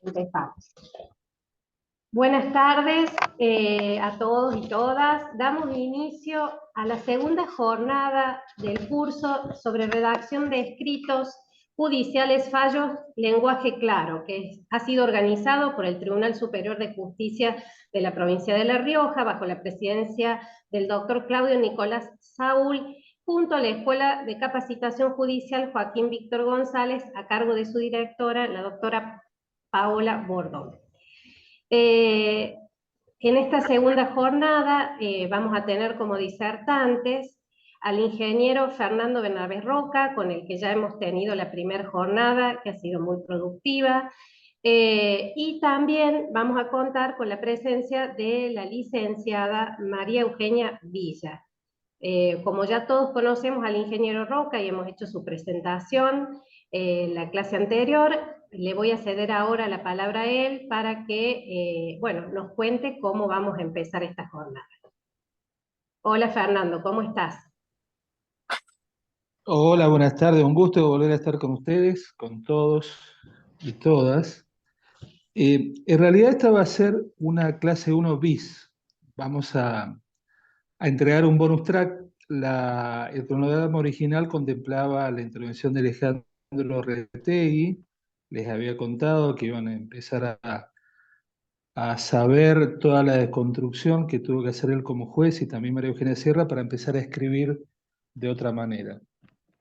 Empezamos. Buenas tardes a todos y todas. Damos inicio a la segunda jornada del curso sobre redacción de escritos judiciales, fallos, lenguaje claro, que ha sido organizado por el Tribunal Superior de Justicia de la provincia de La Rioja, bajo la presidencia del doctor Claudio Nicolás Saúl, junto a la Escuela de Capacitación Judicial Joaquín Víctor González, a cargo de su directora, la doctora Paola Bordón. En esta segunda jornada vamos a tener como disertantes al ingeniero Fernando Bernabé Roca, con el que ya hemos tenido la primera jornada, que ha sido muy productiva, y también vamos a contar con la presencia de la licenciada María Eugenia Villa. Como ya todos conocemos al ingeniero Roca y hemos hecho su presentación en la clase anterior, le voy a ceder ahora la palabra a él para que bueno, nos cuente cómo vamos a empezar esta jornada. Hola Fernando, ¿cómo estás? Hola, buenas tardes. Un gusto volver a estar con ustedes, con todos y todas. En realidad esta va a ser una clase 1 bis. Vamos a entregar un bonus track. El cronograma original contemplaba la intervención de Alejandro Retegui. Les había contado que iban a empezar a saber toda la desconstrucción que tuvo que hacer él como juez y también María Eugenia Sierra para empezar a escribir de otra manera.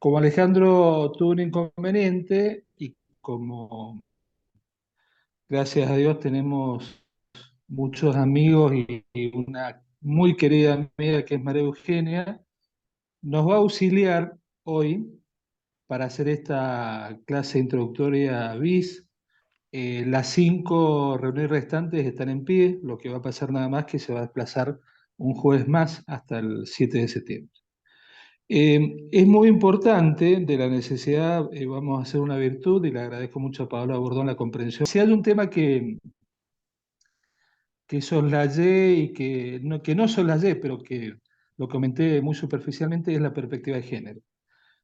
Como Alejandro tuvo un inconveniente y como gracias a Dios tenemos muchos amigos y una muy querida amiga que es María Eugenia, nos va a auxiliar hoy para hacer esta clase introductoria bis. Las 5 reuniones restantes están en pie, lo que va a pasar nada más que se va a desplazar un jueves más hasta el 7 de septiembre. Es muy importante de la necesidad, vamos a hacer una virtud, y le agradezco mucho a Paola Bordón la comprensión. Si hay un tema que soslayé y que no soslayé, pero que lo comenté muy superficialmente, es la perspectiva de género,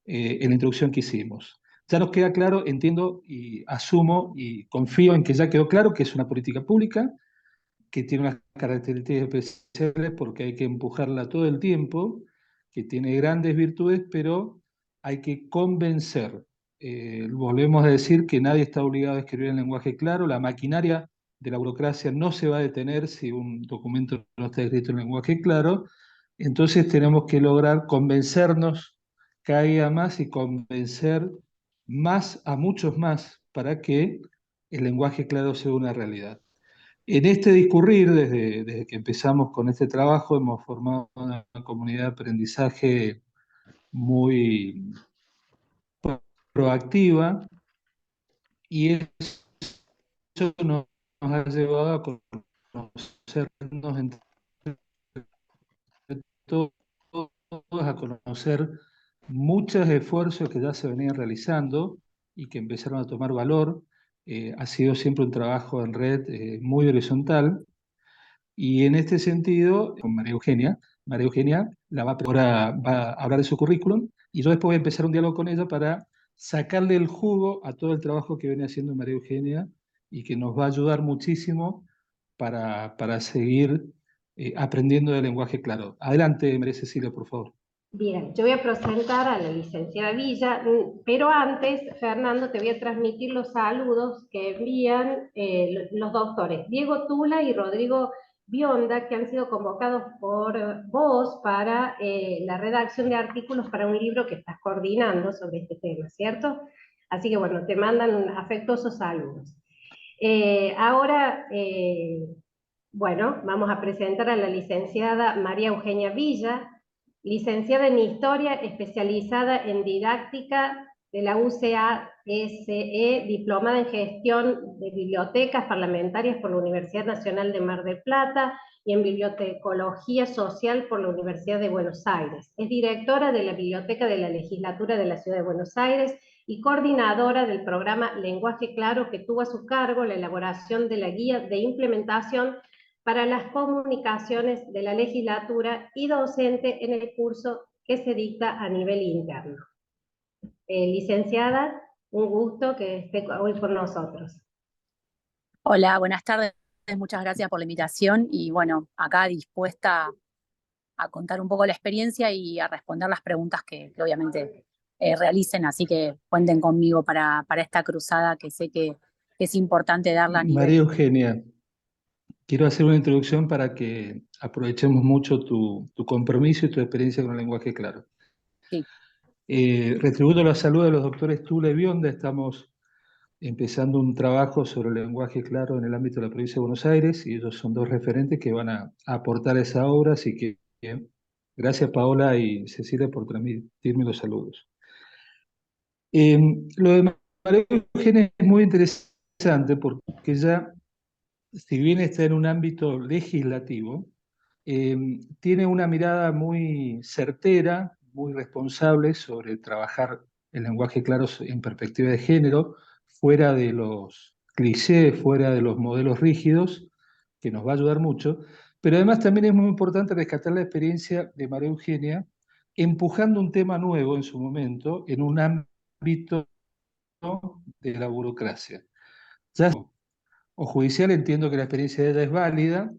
en la introducción que hicimos. Ya nos queda claro, entiendo y asumo y confío en que ya quedó claro que es una política pública, que tiene unas características especiales porque hay que empujarla todo el tiempo, que tiene grandes virtudes, pero hay que convencer. Volvemos a decir que nadie está obligado a escribir en lenguaje claro, la maquinaria de la burocracia no se va a detener si un documento no está escrito en lenguaje claro, entonces tenemos que lograr convencernos cada día más y convencer más a muchos más para que el lenguaje claro sea una realidad. En este discurrir, desde que empezamos con este trabajo, hemos formado una comunidad de aprendizaje muy proactiva y eso nos ha llevado a conocernos entre todos, a conocer muchos esfuerzos que ya se venían realizando y que empezaron a tomar valor. Ha sido siempre un trabajo en red muy horizontal. Y en este sentido, con María Eugenia ahora va a hablar de su currículum y yo después voy a empezar un diálogo con ella para sacarle el jugo a todo el trabajo que viene haciendo María Eugenia y que nos va a ayudar muchísimo para seguir aprendiendo de lenguaje claro. Adelante, María Cecilia, por favor. Bien, yo voy a presentar a la licenciada Villa, pero antes, Fernando, te voy a transmitir los saludos que envían los doctores Diego Tula y Rodrigo Bionda, que han sido convocados por vos para la redacción de artículos para un libro que estás coordinando sobre este tema, ¿cierto? Así que bueno, te mandan afectuosos saludos. Ahora, bueno, vamos a presentar a la licenciada María Eugenia Villa, licenciada en Historia, especializada en Didáctica de la UCASE, diplomada en Gestión de Bibliotecas Parlamentarias por la Universidad Nacional de Mar del Plata y en Bibliotecología Social por la Universidad de Buenos Aires. Es directora de la Biblioteca de la Legislatura de la Ciudad de Buenos Aires y coordinadora del programa Lenguaje Claro, que tuvo a su cargo la elaboración de la guía de implementación para las comunicaciones de la legislatura y docente en el curso que se dicta a nivel interno. Licenciada, un gusto que esté hoy con nosotros. Hola, buenas tardes. Muchas gracias por la invitación y bueno, acá dispuesta a contar un poco la experiencia y a responder las preguntas que obviamente realicen, así que cuenten conmigo para esta cruzada que sé que es importante darla a María nivel. Eugenia, quiero hacer una introducción para que aprovechemos mucho tu compromiso y tu experiencia con el lenguaje claro. Sí. Retributo la salud de los doctores Tula y Bionda. Estamos empezando un trabajo sobre el lenguaje claro en el ámbito de la provincia de Buenos Aires y ellos son dos referentes que van a aportar esa obra, así que gracias Paola y Cecilia por transmitirme los saludos. Lo de María Eugenia es muy interesante porque ya, si bien está en un ámbito legislativo, tiene una mirada muy certera, muy responsable sobre trabajar el lenguaje claro en perspectiva de género, fuera de los clichés, fuera de los modelos rígidos, que nos va a ayudar mucho. Pero además también es muy importante rescatar la experiencia de María Eugenia, empujando un tema nuevo en su momento en un ámbito de la burocracia. Ya o judicial, entiendo que la experiencia de ella es válida,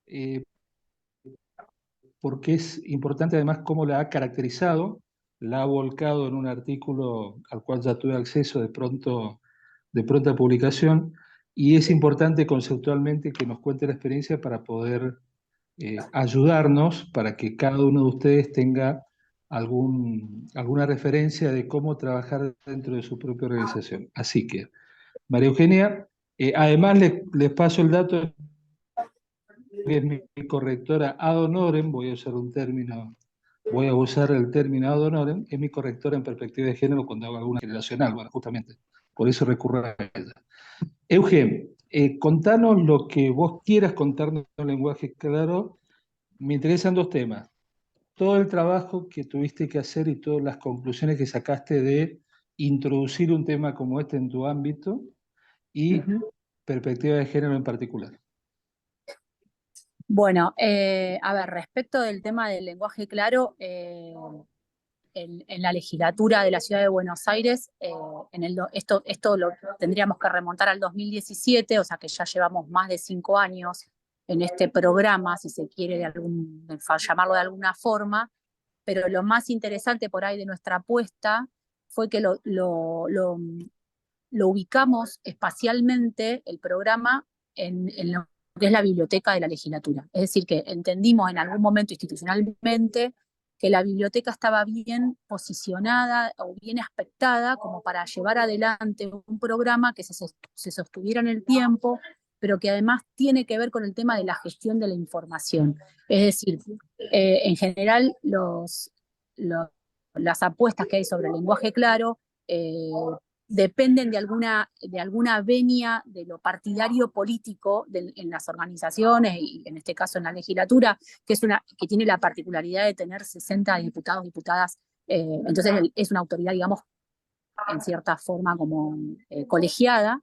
eh, porque es importante además cómo la ha caracterizado, la ha volcado en un artículo al cual ya tuve acceso de pronta publicación, y es importante conceptualmente que nos cuente la experiencia para poder ayudarnos, para que cada uno de ustedes tenga alguna referencia de cómo trabajar dentro de su propia organización. Así que, María Eugenia, además les paso el dato que es mi correctora ad honorem, voy a usar el término ad honorem, es mi correctora en perspectiva de género cuando hago alguna generacional, bueno, justamente, por eso recurro a ella. Eugen, contanos lo que vos quieras contarnos en lenguaje claro. Me interesan dos temas: todo el trabajo que tuviste que hacer y todas las conclusiones que sacaste de introducir un tema como este en tu ámbito, y perspectiva de género en particular. Bueno, a ver, respecto del tema del lenguaje claro, en la legislatura de la Ciudad de Buenos Aires, esto lo tendríamos que remontar al 2017, o sea que ya llevamos más de 5 años en este programa, si se quiere llamarlo de alguna forma, pero lo más interesante por ahí de nuestra apuesta fue que lo ubicamos espacialmente, el programa, en lo que es la biblioteca de la legislatura. Es decir, que entendimos en algún momento institucionalmente que la biblioteca estaba bien posicionada o bien aspectada como para llevar adelante un programa que se sostuviera en el tiempo, pero que además tiene que ver con el tema de la gestión de la información. Es decir, en general las apuestas que hay sobre el lenguaje claro dependen de alguna venia de lo partidario político en las organizaciones y en este caso en la legislatura, que tiene la particularidad de tener 60 diputados, diputadas, entonces es una autoridad, digamos, en cierta forma como colegiada,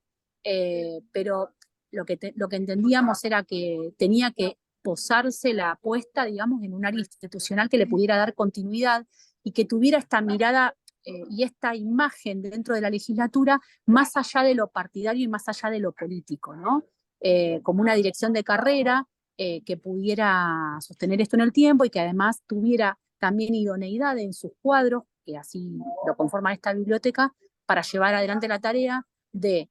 pero lo que entendíamos era que tenía que posarse la apuesta, digamos, en un área institucional que le pudiera dar continuidad y que tuviera esta mirada y esta imagen dentro de la legislatura más allá de lo partidario y más allá de lo político, ¿no? Como una dirección de carrera que pudiera sostener esto en el tiempo y que además tuviera también idoneidad en sus cuadros, que así lo conforman esta biblioteca, para llevar adelante la tarea de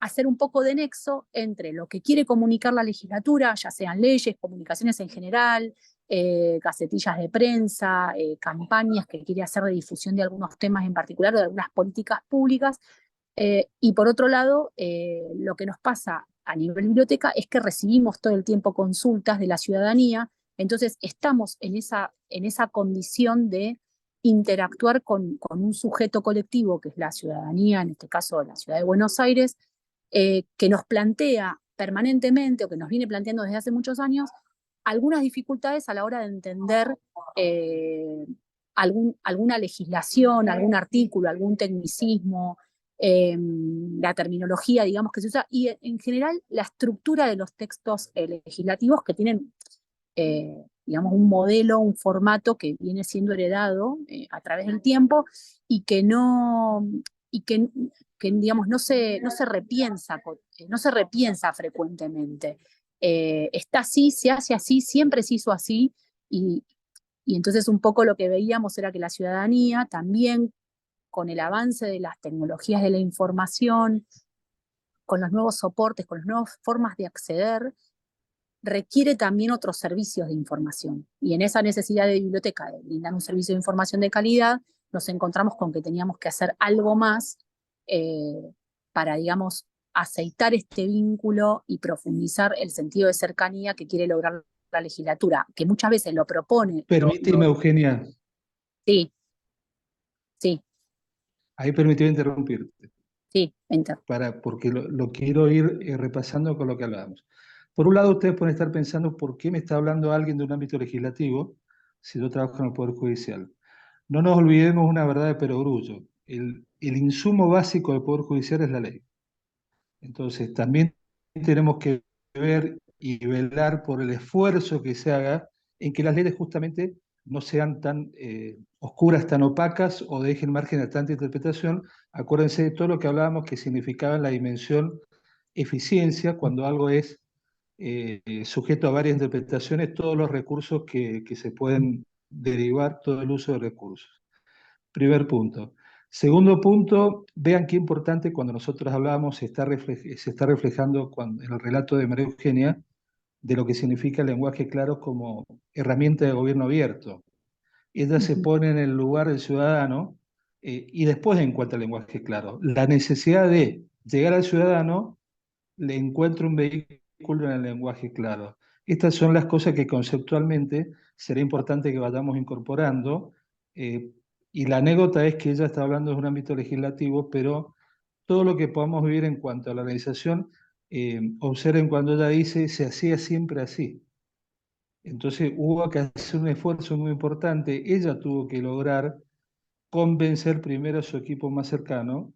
hacer un poco de nexo entre lo que quiere comunicar la legislatura, ya sean leyes, comunicaciones en general, gacetillas de prensa, campañas que quiere hacer de difusión de algunos temas en particular o de algunas políticas públicas. Y por otro lado, lo que nos pasa a nivel biblioteca es que recibimos todo el tiempo consultas de la ciudadanía, entonces estamos en esa condición de interactuar con un sujeto colectivo, que es la ciudadanía, en este caso la ciudad de Buenos Aires, que nos plantea permanentemente o que nos viene planteando desde hace muchos años algunas dificultades a la hora de entender alguna legislación, algún artículo, algún tecnicismo, la terminología, digamos, que se usa, y en general la estructura de los textos legislativos que tienen digamos, un modelo, un formato que viene siendo heredado a través del tiempo y que no, y que digamos, no se repiensa, no se repiensa frecuentemente. Está así, se hace así, siempre se hizo así, y, y entonces un poco lo que veíamos era que la ciudadanía también, con el avance de las tecnologías de la información, con los nuevos soportes, con las nuevas formas de acceder, requiere también otros servicios de información. Y en esa necesidad de biblioteca, de brindar un servicio de información de calidad, nos encontramos con que teníamos que hacer algo más para, digamos, aceitar este vínculo y profundizar el sentido de cercanía que quiere lograr la legislatura, que muchas veces lo propone. Permíteme, Eugenia, Sí, sí, ahí permíteme interrumpirte, sí, enter. porque lo quiero ir repasando con lo que hablábamos. Por un lado, ustedes pueden estar pensando, ¿por qué me está hablando alguien de un ámbito legislativo si yo trabajo en el Poder Judicial? No nos olvidemos una verdad de perogrullo. El insumo básico del Poder Judicial es la ley. Entonces, también tenemos que ver y velar por el esfuerzo que se haga en que las leyes justamente no sean tan oscuras, tan opacas o dejen margen a tanta interpretación. Acuérdense de todo lo que hablábamos que significaba la dimensión eficiencia cuando algo es sujeto a varias interpretaciones, todos los recursos que se pueden derivar, todo el uso de recursos. Primer punto. Segundo punto, vean qué importante cuando nosotros hablamos, se está reflejando en el relato de María Eugenia de lo que significa el lenguaje claro como herramienta de gobierno abierto. Ella se pone en el lugar del ciudadano y después en cuanto al lenguaje claro, la necesidad de llegar al ciudadano le encuentra un vehículo en el lenguaje claro. Estas son las cosas que conceptualmente será importante que vayamos incorporando. eh, y la anécdota es que ella está hablando de un ámbito legislativo, pero todo lo que podamos vivir en cuanto a la organización, observen cuando ella dice, se hacía siempre así. Entonces hubo que hacer un esfuerzo muy importante. Ella tuvo que lograr convencer primero a su equipo más cercano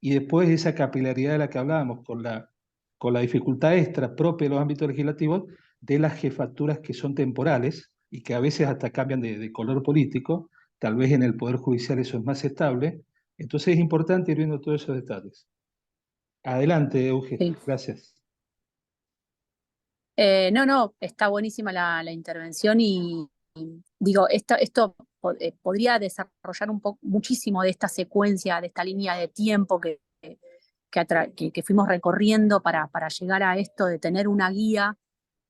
y después esa capilaridad de la que hablábamos, con la dificultad extra propia de los ámbitos legislativos, de las jefaturas que son temporales y que a veces hasta cambian de color político, tal vez en el Poder Judicial eso es más estable. Entonces es importante ir viendo todos esos detalles. Adelante, Euge, Sí. gracias. No, está buenísima la intervención y digo, esto podría desarrollar un poco, muchísimo de esta secuencia, de esta línea de tiempo que fuimos recorriendo para llegar a esto de tener una guía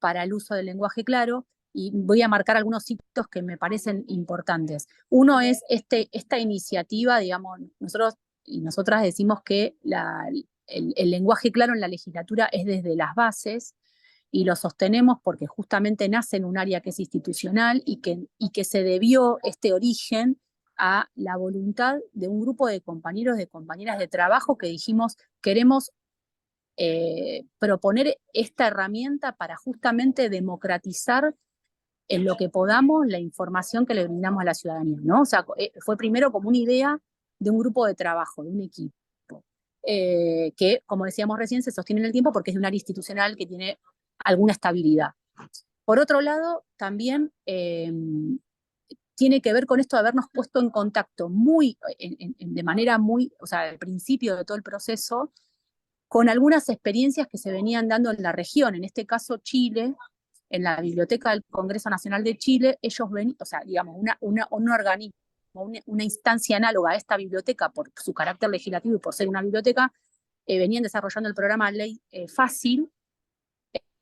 para el uso del lenguaje claro, y voy a marcar algunos hitos que me parecen importantes. Uno es esta iniciativa, digamos, nosotros y nosotras decimos que el lenguaje claro en la legislatura es desde las bases, y lo sostenemos porque justamente nace en un área que es institucional y que se debió este origen a la voluntad de un grupo de compañeros, de compañeras de trabajo que dijimos, queremos proponer esta herramienta para justamente democratizar en lo que podamos la información que le brindamos a la ciudadanía, ¿no? O sea, fue primero como una idea de un grupo de trabajo, de un equipo, que, como decíamos recién, se sostiene en el tiempo porque es de un área institucional que tiene alguna estabilidad. Por otro lado, también tiene que ver con esto de habernos puesto en contacto de manera muy, o sea, al principio de todo el proceso, con algunas experiencias que se venían dando en la región, en este caso Chile, en la Biblioteca del Congreso Nacional de Chile, ellos ven, o sea, digamos, un organismo, una instancia análoga a esta biblioteca por su carácter legislativo y por ser una biblioteca, venían desarrollando el programa Ley Fácil,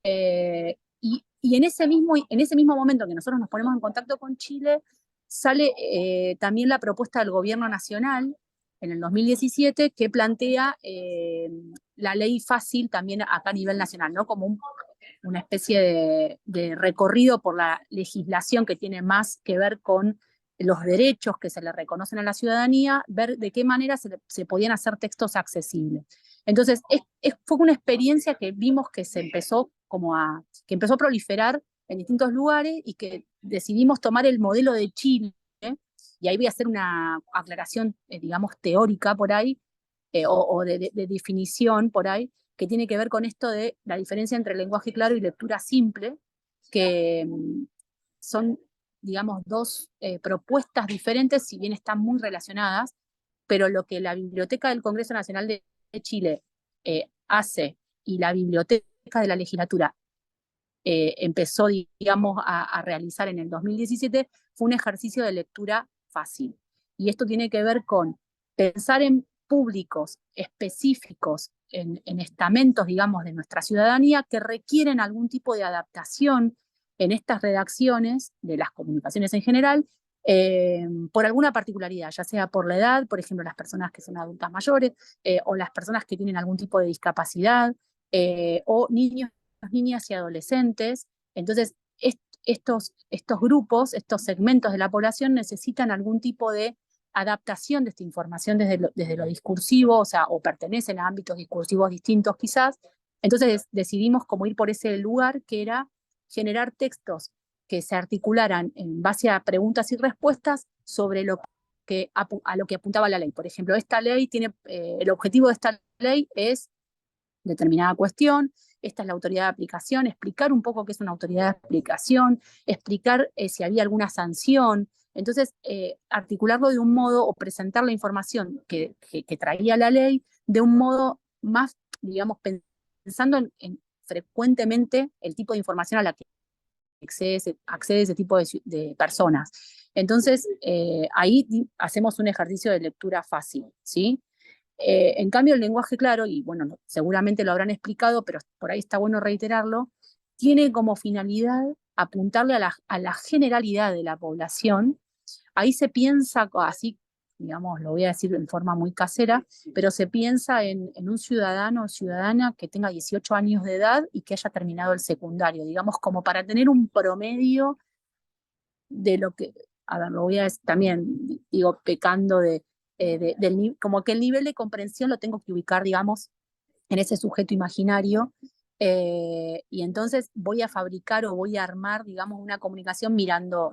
y en ese mismo momento que nosotros nos ponemos en contacto con Chile, sale también la propuesta del gobierno nacional en el 2017 que plantea la ley fácil también acá a nivel nacional, ¿no? Como una especie de recorrido por la legislación que tiene más que ver con los derechos que se le reconocen a la ciudadanía, ver de qué manera se podían hacer textos accesibles. Entonces, fue una experiencia que vimos que que empezó a proliferar en distintos lugares y que decidimos tomar el modelo de Chile, y ahí voy a hacer una aclaración, digamos, teórica por ahí, o de definición por ahí, que tiene que ver con esto de la diferencia entre lenguaje claro y lectura simple, que son, digamos, dos propuestas diferentes, si bien están muy relacionadas, pero lo que la Biblioteca del Congreso Nacional de Chile hace y la Biblioteca de la Legislatura empezó, digamos, a realizar en el 2017 fue un ejercicio de lectura fácil. Y esto tiene que ver con pensar en públicos específicos, en estamentos, digamos, de nuestra ciudadanía que requieren algún tipo de adaptación en estas redacciones de las comunicaciones en general, por alguna particularidad, ya sea por la edad, por ejemplo, las personas que son adultas mayores, o las personas que tienen algún tipo de discapacidad, o niños, niñas y adolescentes. Entonces, estos grupos, estos segmentos de la población necesitan algún tipo de adaptación de esta información desde lo discursivo, o sea, o pertenecen a ámbitos discursivos distintos quizás. Entonces decidimos como ir por ese lugar, que era generar textos que se articularan en base a preguntas y respuestas sobre a lo que apuntaba la ley. Por ejemplo, esta ley tiene, el objetivo de esta ley es determinada cuestión, esta es la autoridad de aplicación, explicar un poco qué es una autoridad de aplicación, explicar si había alguna sanción. Entonces, articularlo de un modo o presentar la información que traía la ley de un modo más, digamos, pensando en frecuentemente el tipo de información a la que accede ese tipo de personas. Entonces, ahí hacemos un ejercicio de lectura fácil, ¿sí? En cambio, el lenguaje claro, y bueno, seguramente lo habrán explicado, pero por ahí está bueno reiterarlo, tiene como finalidad apuntarle a la generalidad de la población. Ahí se piensa así, digamos, lo voy a decir en forma muy casera, pero se piensa en un ciudadano o ciudadana que tenga 18 años de edad y que haya terminado el secundario, digamos, como para tener un promedio de lo que, a ver, lo voy a decir también, digo, pecando como que el nivel de comprensión lo tengo que ubicar, digamos, en ese sujeto imaginario, y entonces voy a fabricar o voy a armar, digamos, una comunicación mirando,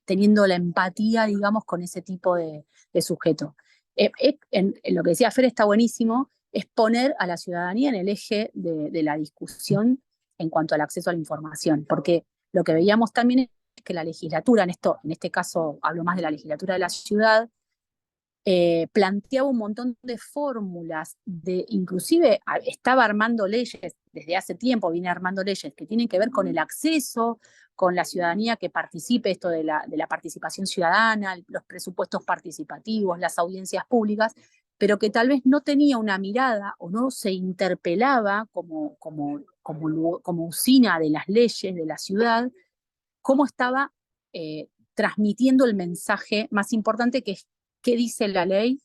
teniendo la empatía, digamos, con ese tipo de sujeto. En lo que decía Fer está buenísimo, es poner a la ciudadanía en el eje de la discusión en cuanto al acceso a la información, porque lo que veíamos también es que la legislatura, en este caso hablo más de la legislatura de la ciudad, planteaba un montón de fórmulas, inclusive estaba armando leyes, desde hace tiempo viene armando leyes que tienen que ver con el acceso, con la ciudadanía que participe, esto de la participación ciudadana, los presupuestos participativos, las audiencias públicas, pero que tal vez no tenía una mirada o no se interpelaba como usina de las leyes de la ciudad, cómo estaba transmitiendo el mensaje más importante, que es qué dice la ley,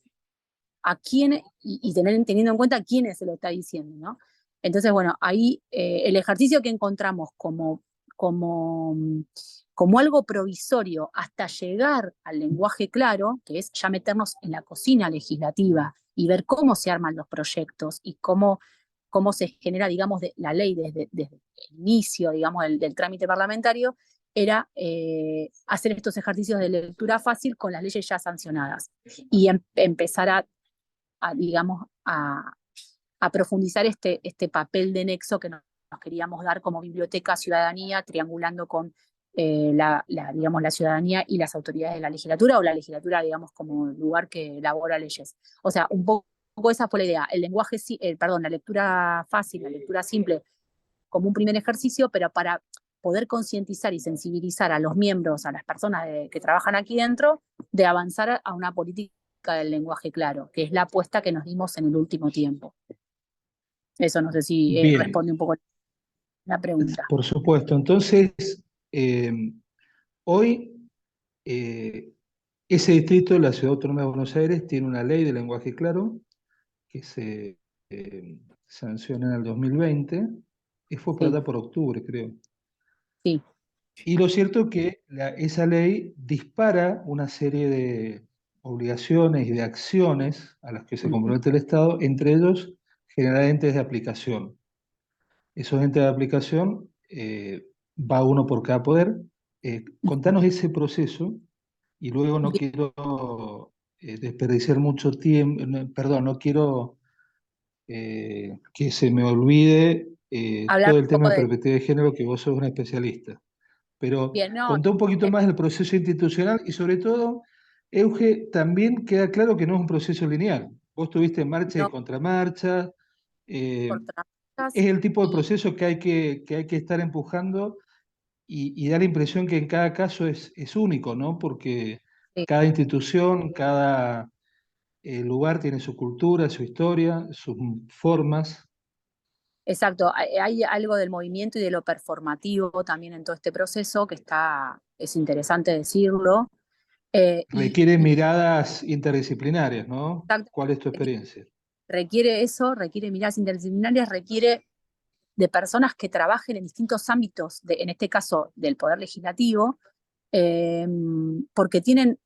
a quién, y teniendo en cuenta a quiénes se lo está diciendo, ¿no? Entonces, bueno, ahí el ejercicio que encontramos como algo provisorio hasta llegar al lenguaje claro, que es ya meternos en la cocina legislativa y ver cómo se arman los proyectos y cómo se genera, digamos, la ley desde el inicio, digamos, del trámite parlamentario, era hacer estos ejercicios de lectura fácil con las leyes ya sancionadas y empezar digamos, a profundizar este papel de nexo que nos queríamos dar como biblioteca ciudadanía, triangulando con digamos, la ciudadanía y las autoridades de la legislatura, o la legislatura, digamos, como lugar que elabora leyes. O sea, un poco esa fue la idea. El lenguaje, perdón, la lectura fácil, la lectura simple, como un primer ejercicio, pero para poder concientizar y sensibilizar a los miembros, a las personas que trabajan aquí dentro, de avanzar a una política del lenguaje claro, que es la apuesta que nos dimos en el último tiempo. Eso no sé si Bien, responde un poco la pregunta. por supuesto. Entonces, hoy ese distrito de la Ciudad Autónoma de Buenos Aires tiene una ley de lenguaje claro que se sancionó en el 2020 y fue por Sí, allá por octubre, creo. sí. Y lo cierto es que esa ley dispara una serie de obligaciones y de acciones a las que se compromete el Estado, entre ellos generar entes de aplicación. Esos entes de aplicación, va uno por cada poder. Contanos ese proceso y luego no Bien. quiero desperdiciar mucho tiempo, perdón, no quiero que se me olvide Hablar todo un el tema poco de de... perspectiva de género, que vos sos un especialista. pero Bien, no, contá un poquito más del proceso institucional y sobre todo, Euge, también queda claro que no es un proceso lineal. Vos tuviste marcha y no contramarcha, por es el tipo de y proceso que hay que estar empujando y da la impresión que en cada caso es único, ¿no? Porque sí, cada institución, cada lugar tiene su cultura, su historia, sus formas. exacto, hay algo del movimiento y de lo performativo también en todo este proceso que es interesante decirlo. Y Requiere miradas interdisciplinarias, ¿no? ¿Cuál es tu exactamente, experiencia? requiere eso, requiere miradas interdisciplinarias, requiere de personas que trabajen en distintos ámbitos, en este caso del Poder Legislativo, eh, porque tienen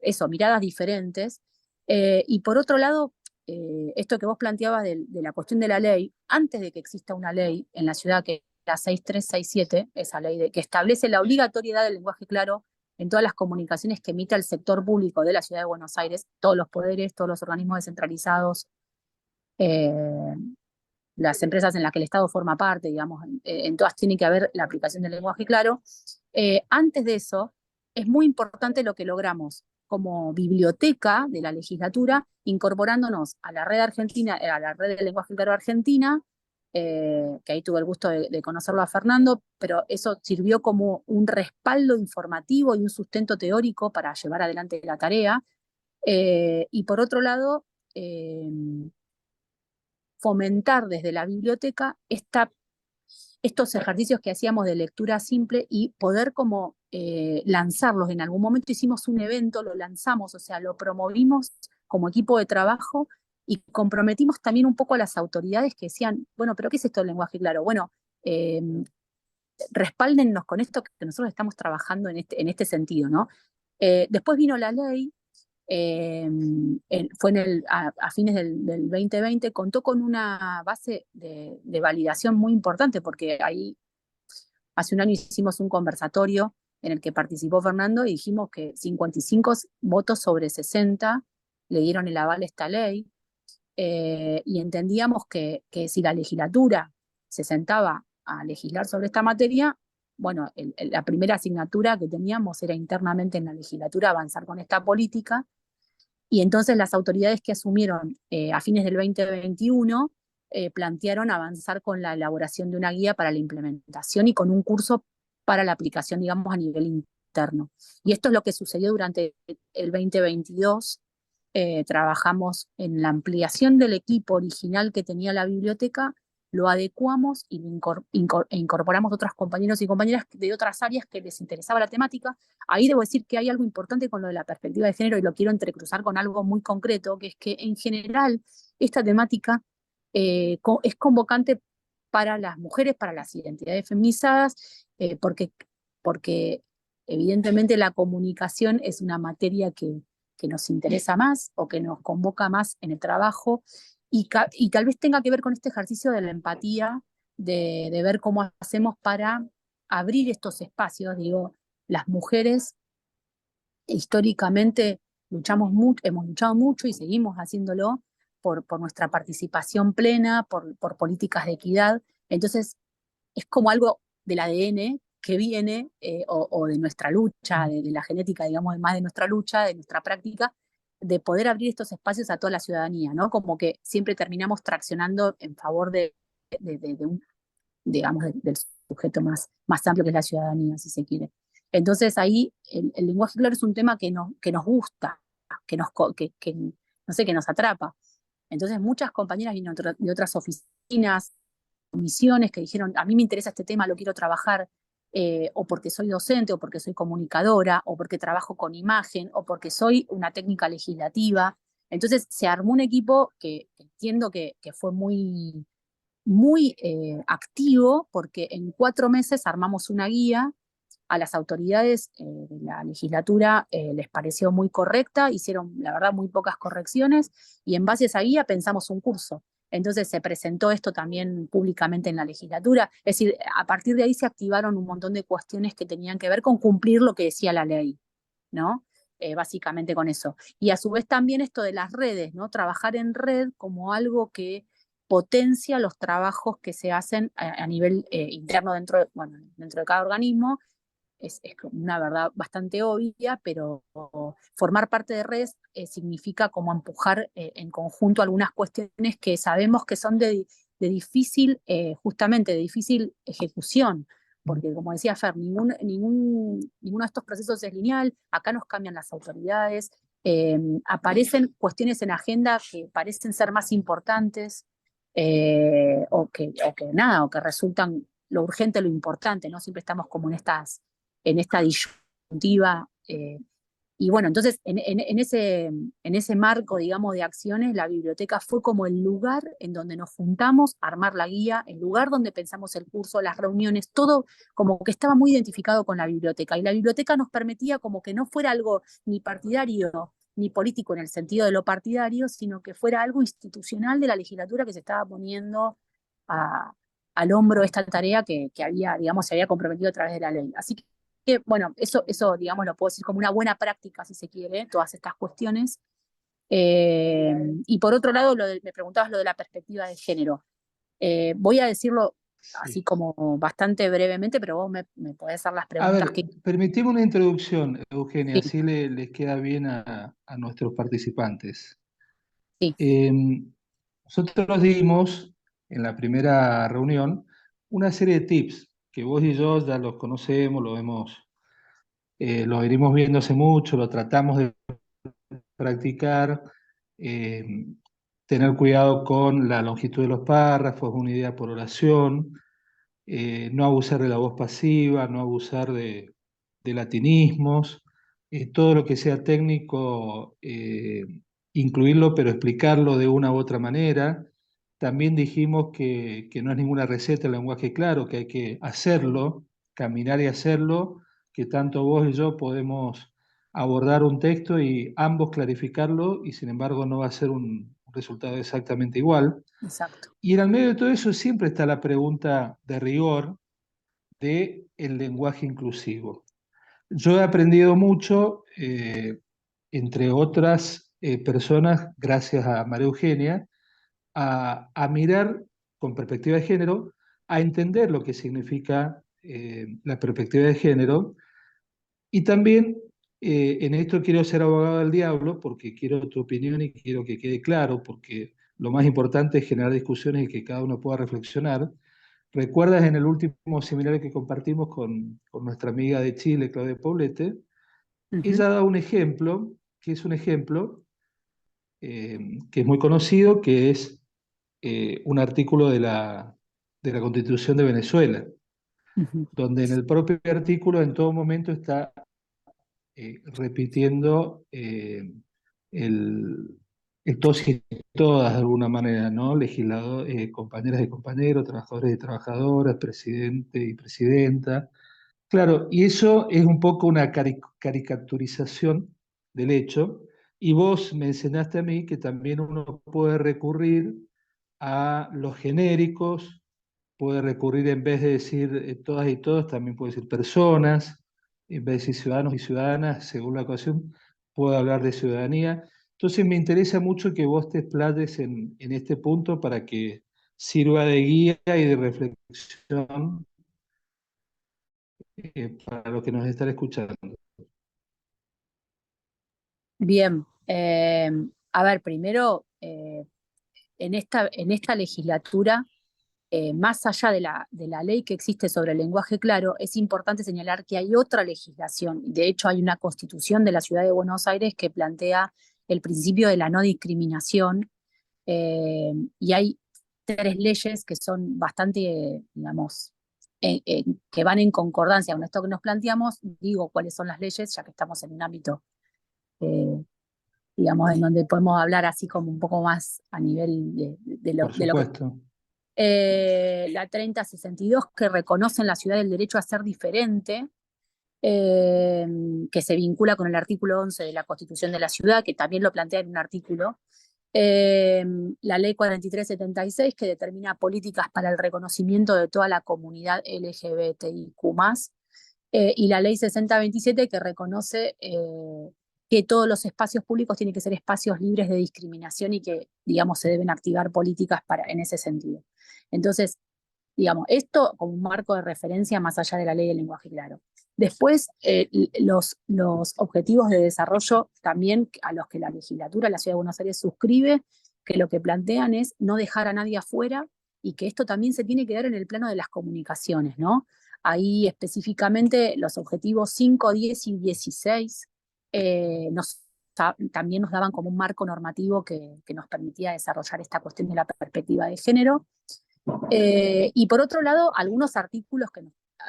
eso, miradas diferentes. Y por otro lado, esto que vos planteabas de la cuestión de la ley, antes de que exista una ley en la ciudad, que es la 6367, esa ley que establece la obligatoriedad del lenguaje claro en todas las comunicaciones que emita el sector público de la ciudad de Buenos Aires, todos los poderes, todos los organismos descentralizados, eh, las empresas en las que el Estado forma parte, digamos, en todas tiene que haber la aplicación del lenguaje claro. Antes de eso, es muy importante lo que logramos como biblioteca de la legislatura, incorporándonos a la red argentina, a la red del lenguaje claro argentina, que ahí tuve el gusto de conocerlo a Fernando, pero eso sirvió como un respaldo informativo y un sustento teórico para llevar adelante la tarea. Y por otro lado, fomentar desde la biblioteca estos ejercicios que hacíamos de lectura simple y poder como lanzarlos. En algún momento hicimos un evento, lo lanzamos, o sea, lo promovimos como equipo de trabajo y comprometimos también un poco a las autoridades que decían, bueno, pero ¿qué es esto del lenguaje claro? Bueno, eh, respáldennos con esto que nosotros estamos trabajando en este sentido, ¿no? Después vino la ley, fue a fines del 2020, contó con una base de validación muy importante, porque ahí hace un año hicimos un conversatorio en el que participó Fernando y dijimos que 55 votos sobre 60 le dieron el aval a esta ley, y entendíamos que si la legislatura se sentaba a legislar sobre esta materia, bueno, la primera asignatura que teníamos era internamente en la legislatura avanzar con esta política, y entonces las autoridades que asumieron a fines del 2021 plantearon avanzar con la elaboración de una guía para la implementación y con un curso para la aplicación, digamos, a nivel interno. Y esto es lo que sucedió durante el 2022. Trabajamos en la ampliación del equipo original que tenía la biblioteca, lo adecuamos y incorporamos otros compañeros y compañeras de otras áreas que les interesaba la temática. Ahí debo decir que hay algo importante con lo de la perspectiva de género y lo quiero entrecruzar con algo muy concreto, que es que en general esta temática es convocante para las mujeres, para las identidades feminizadas, porque evidentemente la comunicación es una materia que nos interesa más o que nos convoca más en el trabajo y tal vez tenga que ver con este ejercicio de la empatía, de ver cómo hacemos para abrir estos espacios. Digo, las mujeres históricamente hemos luchado mucho y seguimos haciéndolo por nuestra participación plena, por políticas de equidad. Entonces, es como algo del ADN que viene, o de nuestra lucha, de la genética, digamos, más de nuestra lucha, de nuestra práctica, de poder abrir estos espacios a toda la ciudadanía, ¿no? Como que siempre terminamos traccionando en favor de un, digamos, del sujeto más amplio que es la ciudadanía, si se quiere. Entonces ahí el lenguaje claro es un tema que nos gusta, no sé, que nos atrapa. Entonces muchas compañeras vienen de otras oficinas, comisiones que dijeron, a mí me interesa este tema, lo quiero trabajar, o porque soy docente, o porque soy comunicadora, o porque trabajo con imagen, o porque soy una técnica legislativa. Entonces se armó un equipo que entiendo que fue muy activo, porque en 4 meses armamos una guía. A las autoridades de la legislatura les pareció muy correcta, hicieron, la verdad, muy pocas correcciones, y en base a esa guía pensamos un curso. Entonces se presentó esto también públicamente en la legislatura. Es decir, a partir de ahí se activaron un montón de cuestiones que tenían que ver con cumplir lo que decía la ley, ¿no? Básicamente con eso. Y a su vez también esto de las redes, ¿no? Trabajar en red como algo que potencia los trabajos que se hacen a nivel interno dentro de cada organismo, es una verdad bastante obvia, pero formar parte de redes significa como empujar en conjunto algunas cuestiones que sabemos que son de difícil, justamente de difícil ejecución, porque como decía Fer, ninguno de estos procesos es lineal, acá nos cambian las autoridades, aparecen cuestiones en agenda que parecen ser más importantes, o que resultan lo urgente, lo importante, ¿no? Siempre estamos como en esta disyuntiva. Y bueno, entonces en ese marco, digamos, de acciones, la biblioteca fue como el lugar en donde nos juntamos a armar la guía, el lugar donde pensamos el curso, las reuniones, todo como que estaba muy identificado con la biblioteca. Y la biblioteca nos permitía como que no fuera algo ni partidario ni político en el sentido de lo partidario, sino que fuera algo institucional de la legislatura que se estaba poniendo a, al hombro esta tarea que había, digamos, se había comprometido a través de la ley. Así que bueno, eso, digamos, lo puedo decir como una buena práctica, si se quiere, todas estas cuestiones. Y por otro lado, me preguntabas lo de la perspectiva de género. Voy a decirlo así Sí. como bastante brevemente, pero vos me podés hacer las A preguntas ver, permitime una introducción, Eugenia, Sí, así les queda bien a nuestros participantes. sí. Nosotros dimos en la primera reunión una serie de tips que vos y yo ya los conocemos, lo venimos viendo hace mucho, lo tratamos de practicar, eh, tener cuidado con la longitud de los párrafos, una idea por oración, no abusar de la voz pasiva, no abusar de latinismos, todo lo que sea técnico, incluirlo, pero explicarlo de una u otra manera. También dijimos que no es ninguna receta el lenguaje claro, que hay que hacerlo, caminar y hacerlo, que tanto vos y yo podemos abordar un texto y ambos clarificarlo, y sin embargo no va a ser un resultado exactamente igual. Exacto. Y en el medio de todo eso siempre está la pregunta de rigor del lenguaje inclusivo. Yo he aprendido mucho, entre otras personas, gracias a María Eugenia, a mirar con perspectiva de género, a entender lo que significa la perspectiva de género, y también en esto quiero ser abogado del diablo porque quiero tu opinión y quiero que quede claro, porque lo más importante es generar discusiones y que cada uno pueda reflexionar. ¿Recuerdas en el último seminario que compartimos con nuestra amiga de Chile, Claudia Poblete? Ella da un ejemplo, que es un ejemplo que es muy conocido, que es un artículo de la Constitución de Venezuela, Ujú. donde en el propio artículo en todo momento está repitiendo el, el todos y todas de alguna manera, ¿no? Legislador, compañeras y compañeros, trabajadores y trabajadoras, presidente y presidenta. Claro, y eso es un poco una caricaturización del hecho, y vos me enseñaste a mí que también uno puede recurrir a los genéricos, puede recurrir en vez de decir todas y todos, también puede decir personas, en vez de decir ciudadanos y ciudadanas, según la ocasión, puede hablar de ciudadanía. Entonces me interesa mucho que vos te explayes en este punto para que sirva de guía y de reflexión para los que nos están escuchando. Bien. A ver, primero, en esta legislatura, más allá de la ley que existe sobre el lenguaje claro, es importante señalar que hay otra legislación. De hecho, hay una constitución de la Ciudad de Buenos Aires que plantea el principio de la no discriminación, y hay tres leyes que son bastante, digamos, que van en concordancia con esto que nos planteamos. Digo cuáles son las leyes, ya que estamos en un ámbito, eh, digamos, en donde podemos hablar así como un poco más a nivel Por de lo que supuesto. la 3062, que reconoce en la ciudad el derecho a ser diferente, que se vincula con el artículo 11 de la Constitución de la Ciudad, que también lo plantea en un artículo. La ley 4376, que determina políticas para el reconocimiento de toda la comunidad LGBTIQ+, y la ley 6027, que reconoce que todos los espacios públicos tienen que ser espacios libres de discriminación y que, digamos, se deben activar políticas en ese sentido. Entonces, digamos, esto como un marco de referencia más allá de la ley del lenguaje claro. Después, los objetivos de desarrollo también a los que la legislatura de la Ciudad de Buenos Aires suscribe, que lo que plantean es no dejar a nadie afuera y que esto también se tiene que dar en el plano de las comunicaciones, ¿no? Ahí específicamente los objetivos 5, 10 y 16 también nos daban como un marco normativo que nos permitía desarrollar esta cuestión de la perspectiva de género. Y por otro lado, algunos artículos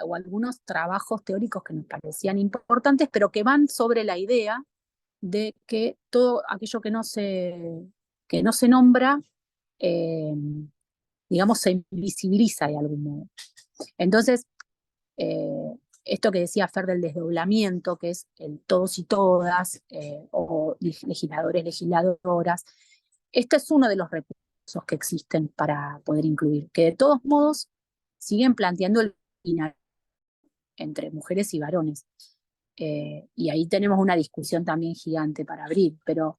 o algunos trabajos teóricos que nos parecían importantes, pero que van sobre la idea de que todo aquello que no se nombra, digamos, se invisibiliza de algún modo. Entonces, esto que decía Fer del desdoblamiento, que es el todos y todas, o legisladores, legisladoras, este es uno de los recursos que existen para poder incluir, que de todos modos siguen planteando el binario entre mujeres y varones. Y ahí tenemos una discusión también gigante para abrir, pero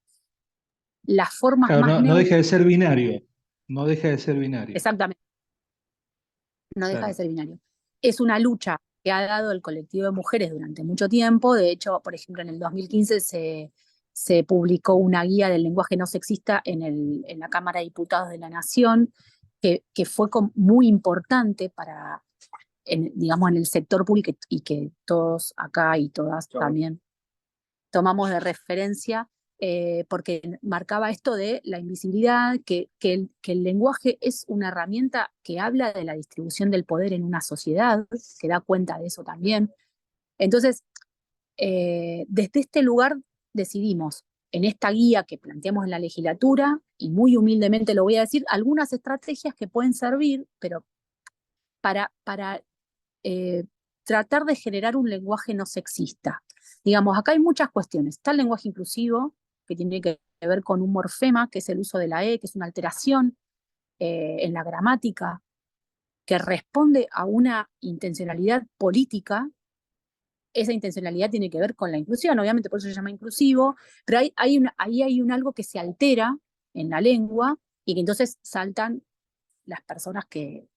las formas claro, más no deja de ser binario, no deja de ser binario. Exactamente, no deja Claro. de ser binario. Es una lucha que ha dado el colectivo de mujeres durante mucho tiempo. De hecho, por ejemplo, en el 2015 se publicó una guía del lenguaje no sexista en la Cámara de Diputados de la Nación, que fue muy importante para, digamos, en el sector público y que todos acá y todas también tomamos de referencia, porque marcaba esto de la invisibilidad, que el lenguaje es una herramienta que habla de la distribución del poder en una sociedad, que da cuenta de eso también. Entonces, desde este lugar decidimos, en esta guía que planteamos en la legislatura, y muy humildemente lo voy a decir, algunas estrategias que pueden servir, pero para tratar de generar un lenguaje no sexista. Digamos, acá hay muchas cuestiones. Está el lenguaje inclusivo, que tiene que ver con un morfema, que es el uso de la E, que es una alteración en la gramática, que responde a una intencionalidad política. Esa intencionalidad tiene que ver con la inclusión, obviamente por eso se llama inclusivo, pero ahí hay algo que se altera en la lengua y que entonces saltan las personas que,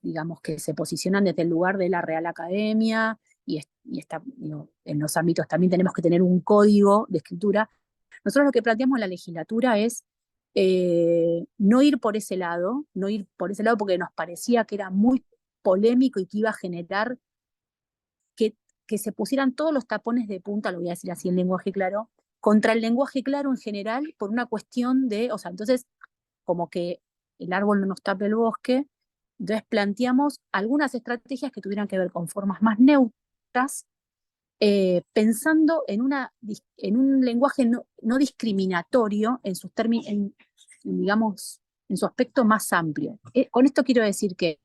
digamos, que se posicionan desde el lugar de la Real Academia digo, en los ámbitos también tenemos que tener un código de escritura. Nosotros lo que planteamos en la legislatura es no ir por ese lado, porque nos parecía que era muy polémico y que iba a generar que se pusieran todos los tapones de punta, lo voy a decir así en lenguaje claro, contra el lenguaje claro en general por una cuestión de, o sea, entonces como que el árbol no nos tape el bosque. Entonces planteamos algunas estrategias que tuvieran que ver con formas más neutras, pensando en un lenguaje no discriminatorio en sus términos, digamos, en su aspecto más amplio. Con esto quiero decir que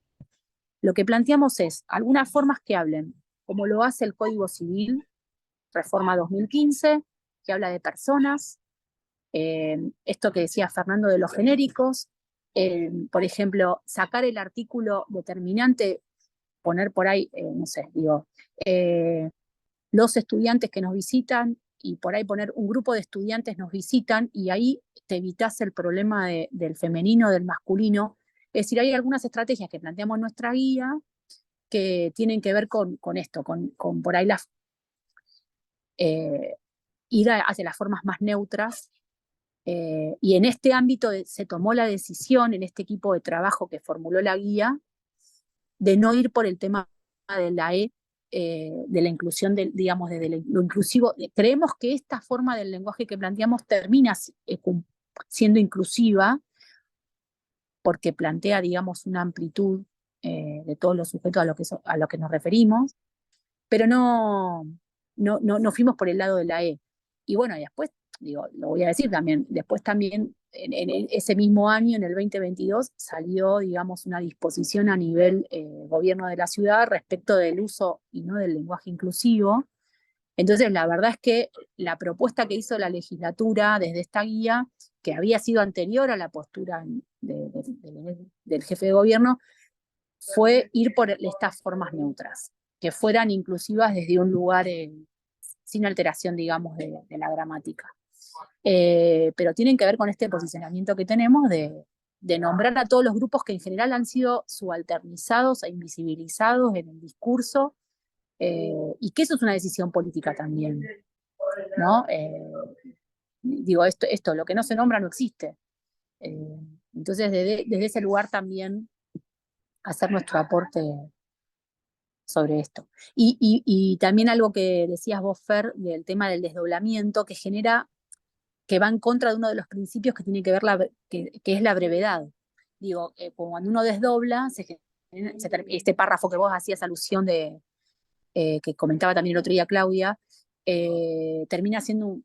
lo que planteamos es algunas formas que hablen, como lo hace el Código Civil, Reforma 2015, que habla de personas, esto que decía Fernando de los genéricos, por ejemplo, sacar el artículo determinante, poner por ahí, no sé, digo, los estudiantes que nos visitan y por ahí poner un grupo de estudiantes nos visitan y ahí te evitas el problema del femenino, del masculino. Es decir, hay algunas estrategias que planteamos en nuestra guía que tienen que ver con esto, con por ahí ir hacia las formas más neutras. Y en este ámbito se tomó la decisión, en este equipo de trabajo que formuló la guía, de no ir por el tema de la E, de la inclusión, digamos, de lo inclusivo. Creemos que esta forma del lenguaje que planteamos termina siendo inclusiva porque plantea, digamos, una amplitud de todos los sujetos a lo que nos referimos, pero no fuimos por el lado de la E. Y bueno, y después, digo, lo voy a decir también, después también en ese mismo año, en el 2022, salió, digamos, una disposición a nivel gobierno de la ciudad respecto del uso y no del lenguaje inclusivo. Entonces, la verdad es que la propuesta que hizo la legislatura desde esta guía, que había sido anterior a la postura del jefe de gobierno, fue ir por estas formas neutras, que fueran inclusivas desde un lugar sin alteración, digamos, de la gramática. Pero tienen que ver con este posicionamiento que tenemos de nombrar a todos los grupos que en general han sido subalternizados e invisibilizados en el discurso y que eso es una decisión política también, ¿no? Digo, esto, lo que no se nombra no existe. Entonces, desde ese lugar también hacer nuestro aporte sobre esto. Y también algo que decías vos, Fer, del tema del desdoblamiento, que va en contra de uno de los principios que tiene que ver que es la brevedad. Digo, cuando uno desdobla, este párrafo que vos hacías alusión que comentaba también el otro día Claudia, termina siendo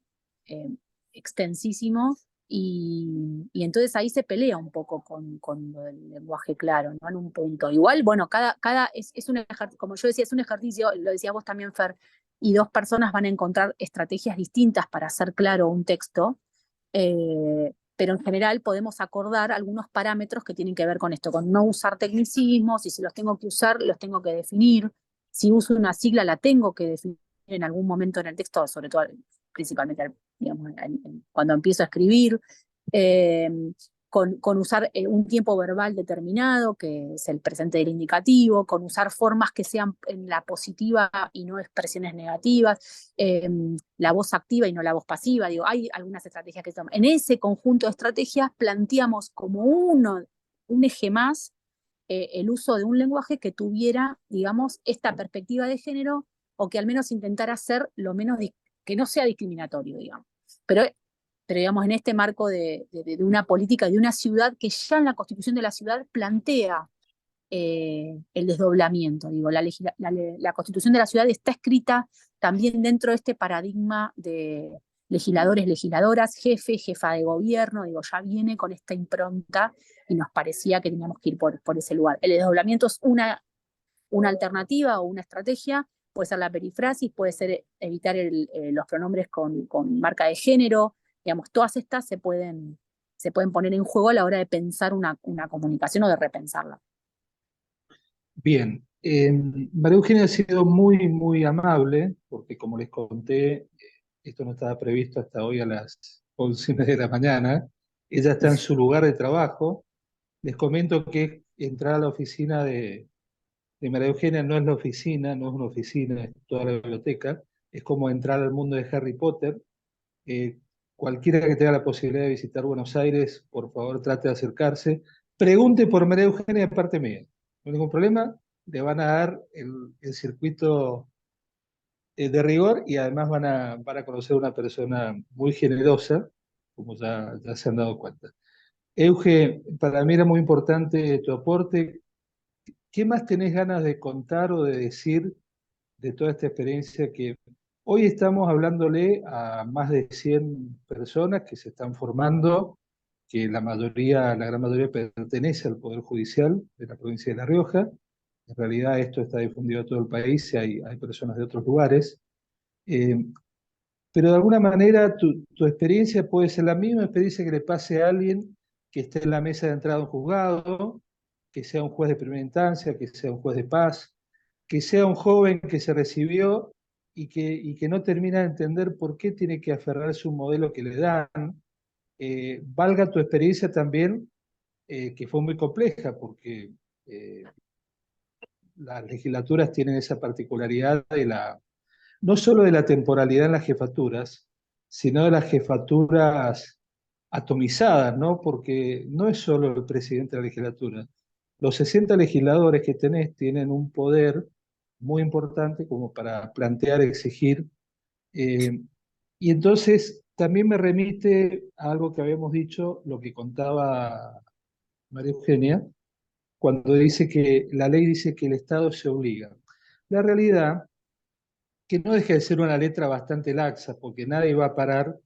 eh, extensísimo y entonces ahí se pelea un poco con lo del lenguaje claro, ¿no? En un punto. Igual, bueno, es un ejercicio, como yo decía, es un ejercicio, lo decías vos también, Fer, y dos personas van a encontrar estrategias distintas para hacer claro un texto, pero en general podemos acordar algunos parámetros que tienen que ver con esto, con no usar tecnicismos, y si los tengo que usar, los tengo que definir. Si uso una sigla, la tengo que definir en algún momento en el texto, sobre todo, principalmente, digamos, cuando empiezo a escribir. Eh, con usar un tiempo verbal determinado, que es el presente del indicativo, con usar formas que sean en la positiva y no expresiones negativas, la voz activa y no la voz pasiva. Digo, hay algunas estrategias que estamos. En ese conjunto de estrategias planteamos como un eje más el uso de un lenguaje que tuviera, digamos, esta perspectiva de género, o que al menos intentara ser lo menos, que no sea discriminatorio, digamos. Pero digamos, en este marco de una política de una ciudad que ya en la constitución de la ciudad plantea el desdoblamiento. Digo, la constitución de la ciudad está escrita también dentro de este paradigma de legisladores, legisladoras, jefa de gobierno. Digo, ya viene con esta impronta y nos parecía que teníamos que ir por ese lugar. El desdoblamiento es una alternativa o una estrategia. Puede ser la perifrasis, puede ser evitar los pronombres con marca de género. Digamos, todas estas se pueden poner en juego a la hora de pensar una comunicación o de repensarla. Bien, María Eugenia ha sido muy, muy amable, porque como les conté, esto no estaba previsto hasta hoy a las 11:30 de la mañana. Ella está en su lugar de trabajo. Les comento que entrar a la oficina de María Eugenia no es la oficina, no es una oficina, es toda la biblioteca. Es como entrar al mundo de Harry Potter. Eh, Cualquiera que tenga la posibilidad de visitar Buenos Aires, por favor, trate de acercarse. Pregunte por María Eugenia de parte mía. No hay ningún problema, le van a dar el circuito de rigor, y además van a conocer una persona muy generosa, como ya se han dado cuenta. Euge, para mí era muy importante tu aporte. ¿Qué más tenés ganas de contar o de decir de toda esta experiencia que hoy estamos hablándole a más de 100 personas que se están formando, que la gran mayoría pertenece al Poder Judicial de la provincia de La Rioja? En realidad esto está difundido a todo el país y hay personas de otros lugares. Eh, pero de alguna manera tu experiencia puede ser la misma experiencia que le pase a alguien que esté en la mesa de entrada de un juzgado, que sea un juez de primera instancia, que sea un juez de paz, que sea un joven que se recibió y que no termina de entender por qué tiene que aferrarse a un modelo que le dan. Valga tu experiencia también, que fue muy compleja, porque eh, las legislaturas tienen esa particularidad no solo de la temporalidad en las jefaturas, sino de las jefaturas atomizadas, ¿no? Porque no es solo el presidente de la legislatura. Los 60 legisladores que tenés tienen un poder muy importante como para plantear, exigir. Y entonces también me remite a algo que habíamos dicho, lo que contaba María Eugenia, cuando dice que la ley dice que el Estado se obliga. La realidad, que no deja de ser una letra bastante laxa, porque nadie va a parar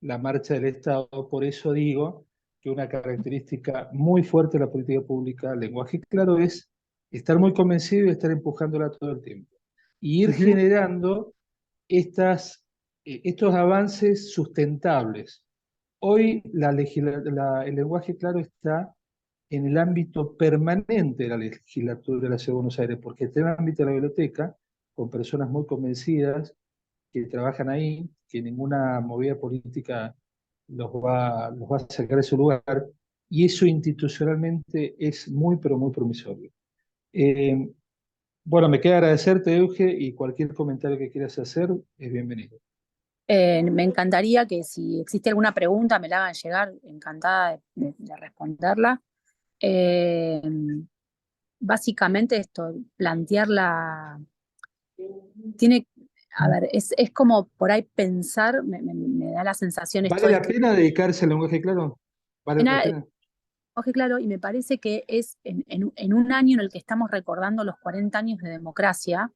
la marcha del Estado. Por eso digo que una característica muy fuerte de la política pública, el lenguaje claro, es estar muy convencido y estar empujándola todo el tiempo. Y ir generando estos avances sustentables. Hoy el lenguaje claro está en el ámbito permanente de la legislatura de la Ciudad de Buenos Aires, porque está en el ámbito de la biblioteca, con personas muy convencidas que trabajan ahí, que ninguna movida política los va a sacar de su lugar, y eso institucionalmente es muy, pero muy promisorio. Eh, Bueno, me queda agradecerte, Euge, y cualquier comentario que quieras hacer es bienvenido. Me encantaría que si existe alguna pregunta me la hagan llegar, encantada de responderla. Eh, Básicamente esto, plantearla, tiene, a ver, es como por ahí pensar, me da la sensación esto ¿Vale de la que pena dedicarse al lenguaje claro? ¿Vale la pena? oje claro, y me parece que es en un año en el que estamos recordando los 40 años de democracia,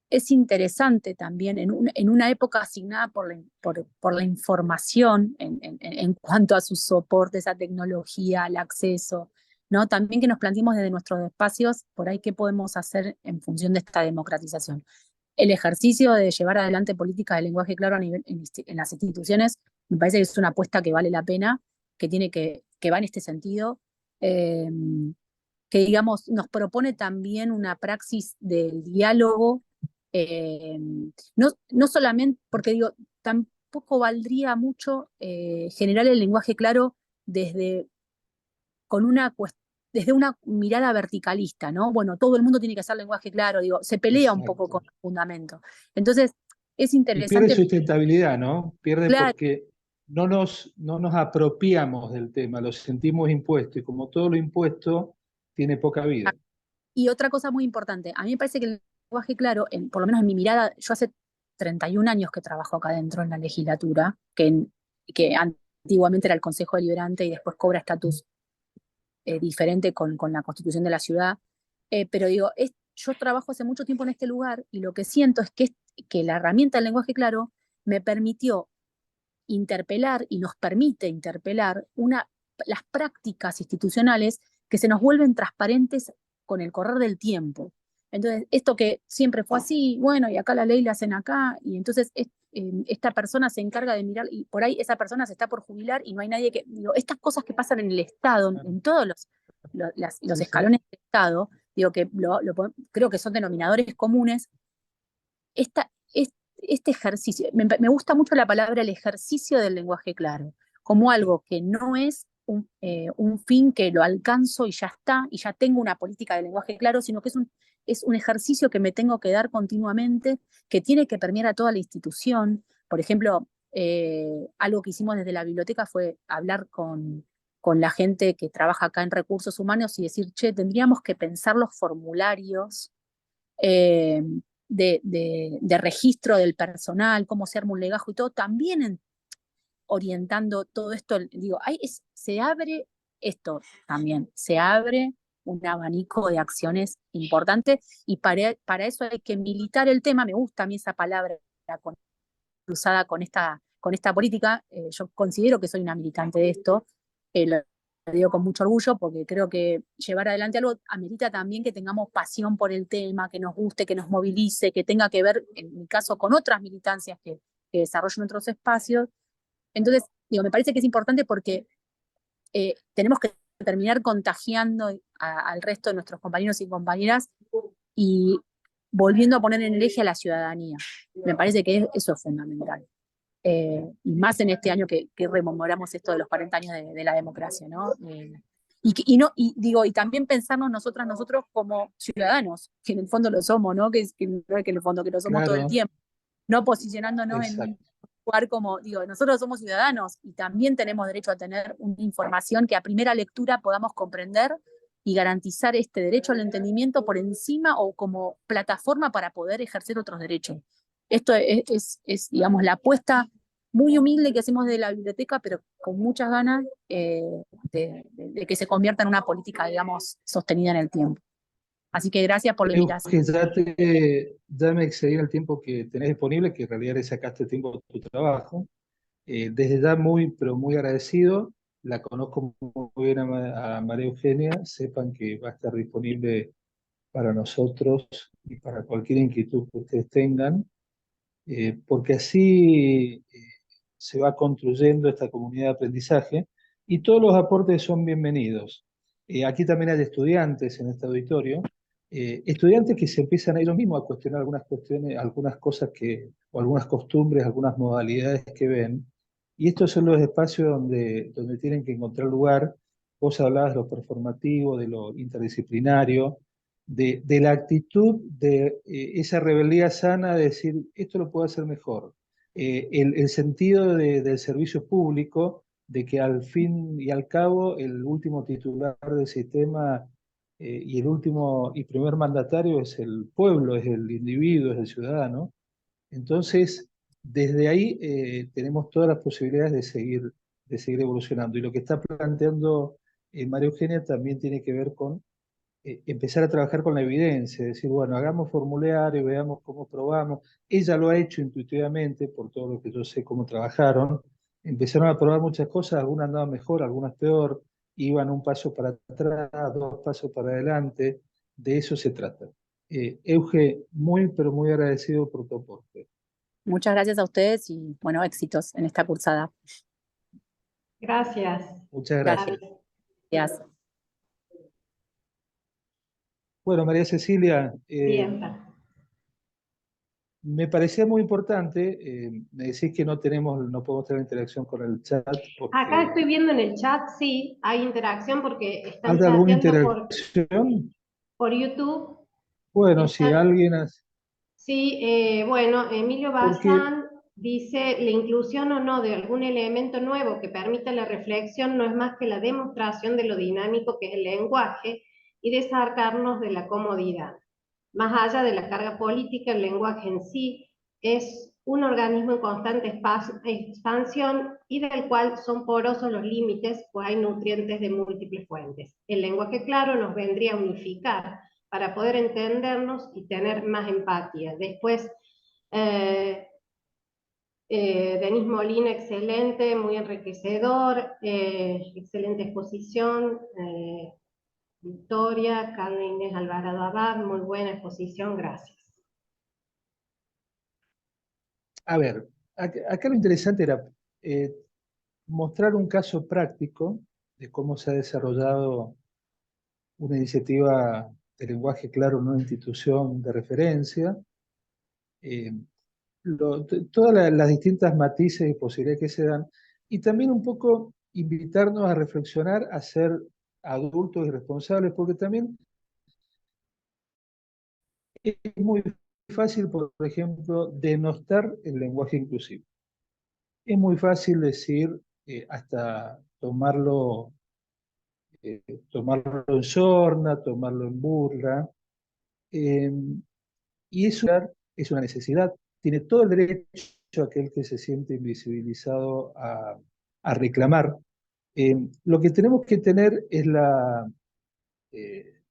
es interesante también en una época asignada por la información en cuanto a sus soportes, a tecnología, al acceso, ¿no? También que nos planteemos desde nuestros espacios por ahí qué podemos hacer en función de esta democratización. El ejercicio de llevar adelante políticas de lenguaje claro a nivel, en las instituciones me parece que es una apuesta que vale la pena, que va en este sentido. Eh, que digamos, nos propone también una praxis del diálogo, eh, no solamente, porque digo, tampoco valdría mucho generar el lenguaje claro desde, con una desde una mirada verticalista, ¿no? Bueno, todo el mundo tiene que hacer lenguaje claro, digo, se pelea un poco con Exacto. el fundamento. Entonces, es Y pierde interesante, sustentabilidad, ¿no? Pierde claro, porque no nos apropiamos del tema, lo sentimos impuesto, y como todo lo impuesto, tiene poca vida. y otra cosa muy importante, a mí me parece que el lenguaje claro, por lo menos en mi mirada, yo hace 31 años que trabajo acá dentro en la legislatura, que antiguamente era el Consejo Deliberante y después cobra estatus diferente con la constitución de la ciudad. Pero digo, yo trabajo hace mucho tiempo en este lugar y lo que siento es que la herramienta del lenguaje claro me permitió interpelar y nos permite interpelar las prácticas institucionales que se nos vuelven transparentes con el correr del tiempo. Entonces, esto que siempre fue así, bueno, y acá la ley la hacen acá, y entonces esta persona se encarga de mirar, y por ahí esa persona se está por jubilar y no hay nadie que. Digo, estas cosas que pasan en el Estado, en todos los Sí, sí. escalones del Estado, digo que creo que son denominadores comunes. esta, este ejercicio, me gusta mucho la palabra el ejercicio del lenguaje claro, como algo que no es un fin que lo alcanzo y ya está, y ya tengo una política de lenguaje claro, sino que es un ejercicio que me tengo que dar continuamente, que tiene que permear a toda la institución. Por ejemplo, algo que hicimos desde la biblioteca fue hablar con la gente que trabaja acá en recursos humanos y decir, che, tendríamos que pensar los formularios eh, de registro del personal, cómo se arma un legajo y todo, también orientando todo esto, digo, se abre esto también, se abre un abanico de acciones importantes y para eso hay que militar el tema, me gusta a mí esa palabra cruzada con esta política, yo considero que soy una militante de esto, lo digo con mucho orgullo porque creo que llevar adelante algo amerita también que tengamos pasión por el tema, que nos guste, que nos movilice, que tenga que ver, en mi caso, con otras militancias que desarrollen otros espacios. Entonces, digo, me parece que es importante porque tenemos que terminar contagiando al resto de nuestros compañeros y compañeras y volviendo a poner en el eje a la ciudadanía. Me parece que eso es fundamental. Y más en este año que rememoramos esto de los 40 años de la democracia, ¿no? Y también pensarnos nosotros como ciudadanos, que en el fondo lo somos, ¿no? Que no es que en el fondo que lo somos todo el Claro, tiempo, no posicionándonos en un exacto. lugar como, digo, nosotros somos ciudadanos y también tenemos derecho a tener una información que a primera lectura podamos comprender y garantizar este derecho al entendimiento por encima o como plataforma para poder ejercer otros derechos. Esto digamos, la apuesta muy humilde que hacemos de la biblioteca, pero con muchas ganas de que se convierta en una política, digamos, sostenida en el tiempo. Así que gracias por la Creo invitación. que ya me excedí el tiempo que tenés disponible, que en realidad le sacaste tiempo de tu trabajo. Desde ya muy, pero muy agradecido. La conozco muy bien a María Eugenia. Sepan que va a estar disponible para nosotros y para cualquier inquietud que ustedes tengan, porque así se va construyendo esta comunidad de aprendizaje y todos los aportes son bienvenidos. Aquí también hay estudiantes en este auditorio, estudiantes que se empiezan a ellos mismos a cuestionar algunas cuestiones, algunas cosas o algunas costumbres, algunas modalidades que ven, y estos son los espacios donde tienen que encontrar lugar. Vos hablabas de lo performativo, de lo interdisciplinario, de la actitud de esa rebeldía sana de decir, esto lo puedo hacer mejor. El sentido del servicio público, de que al fin y al cabo el último titular del sistema y el último y primer mandatario es el pueblo, es el individuo, es el ciudadano. Entonces, desde ahí tenemos todas las posibilidades de seguir evolucionando. Y lo que está planteando María Eugenia también tiene que ver con empezar a trabajar con la evidencia, decir, bueno, hagamos formulario, veamos cómo probamos. Ella lo ha hecho intuitivamente, por todo lo que yo sé cómo trabajaron. Empezaron a probar muchas cosas, algunas andaban mejor, algunas peor, iban un paso para atrás, dos pasos para adelante. De eso se trata. Euge, muy, pero muy agradecido por tu aporte. Muchas gracias a ustedes y bueno, éxitos en esta cursada. Gracias. Muchas gracias. Gracias. Bueno, María Cecilia, Bien. me parecía muy importante, me decís que no podemos tener interacción con el chat Acá porque... estoy viendo en el chat, sí, hay interacción porque están ¿Hay alguna chateando interacción? por YouTube. Bueno, si Están, alguien... sí, bueno, Emilio Porque Bazán dice, la inclusión o no de algún elemento nuevo que permita la reflexión no es más que la demostración de lo dinámico que es el lenguaje y de sacarnos de la comodidad. Más allá de la carga política, el lenguaje en sí es un organismo en constante expansión y del cual son porosos los límites, pues hay nutrientes de múltiples fuentes. El lenguaje claro nos vendría a unificar para poder entendernos y tener más empatía. Después, Denis Molina, excelente, muy enriquecedor, excelente exposición. Victoria, Carmen Inés Alvarado Abad, muy buena exposición, gracias. a ver, acá lo interesante era mostrar un caso práctico de cómo se ha desarrollado una iniciativa de lenguaje claro en una institución de referencia, eh, todas las distintas matices y posibilidades que se dan, y también un poco invitarnos a reflexionar, a ser adultos y responsables, porque también es muy fácil, por ejemplo, denostar el lenguaje inclusivo. Es muy fácil decir, hasta eh, tomarlo en sorna, tomarlo en burla, eh, y eso es una necesidad. Tiene todo el derecho aquel que se siente invisibilizado a reclamar. Lo que tenemos que tener es eh,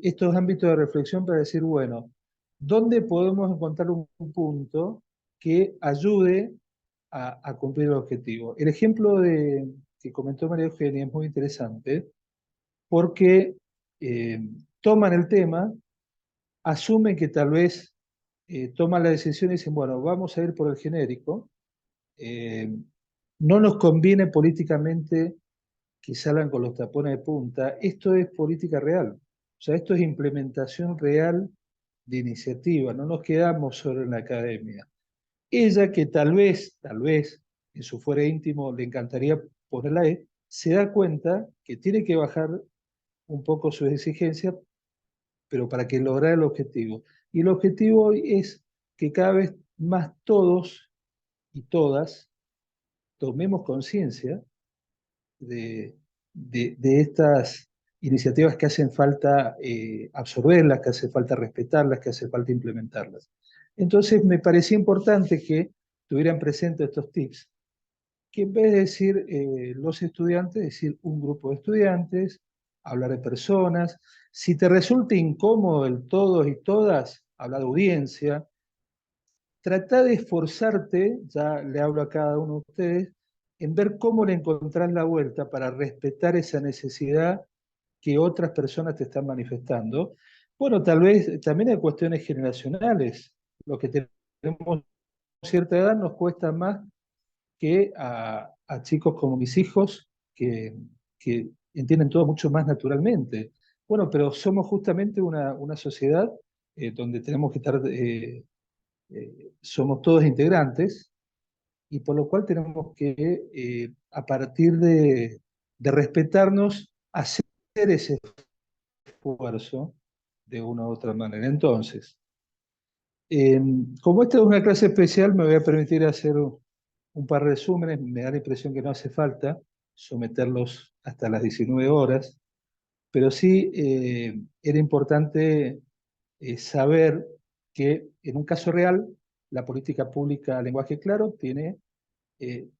estos ámbitos de reflexión para decir, bueno, ¿dónde podemos encontrar un punto que ayude a cumplir el objetivo? El ejemplo que comentó María Eugenia es muy interesante porque toman el tema, asumen que tal vez toman la decisión y dicen, bueno, vamos a ir por el genérico, eh, no nos conviene políticamente que salgan con los tapones de punta, esto es política real, o sea, esto es implementación real de iniciativa, no nos quedamos solo en la academia. Ella que tal vez, en su fuero íntimo le encantaría ponerla ahí, se da cuenta que tiene que bajar un poco sus exigencias, pero para que lograr el objetivo. Y el objetivo hoy es que cada vez más todos y todas tomemos conciencia de estas iniciativas que hacen falta absorberlas, que hace falta respetarlas, que hace falta implementarlas. Entonces me parecía importante que tuvieran presente estos tips, que en vez de decir los estudiantes, decir un grupo de estudiantes, hablar de personas. Si te resulta incómodo el todos y todas, habla de audiencia. Trata de esforzarte, ya le hablo a cada uno de ustedes, en ver cómo le encontrás la vuelta para respetar esa necesidad que otras personas te están manifestando. Bueno, tal vez también hay cuestiones generacionales. Los que tenemos cierta edad nos cuesta más que a chicos como mis hijos, que entienden todo mucho más naturalmente. Bueno, pero somos justamente una sociedad donde tenemos que estar, somos todos integrantes, y por lo cual tenemos que, a partir de respetarnos, hacer ese esfuerzo de una u otra manera. Entonces, como esta es una clase especial, me voy a permitir hacer un par de resúmenes. Me da la impresión que no hace falta someterlos hasta las 19 horas, pero sí era importante saber que en un caso real, la política pública lenguaje claro tiene...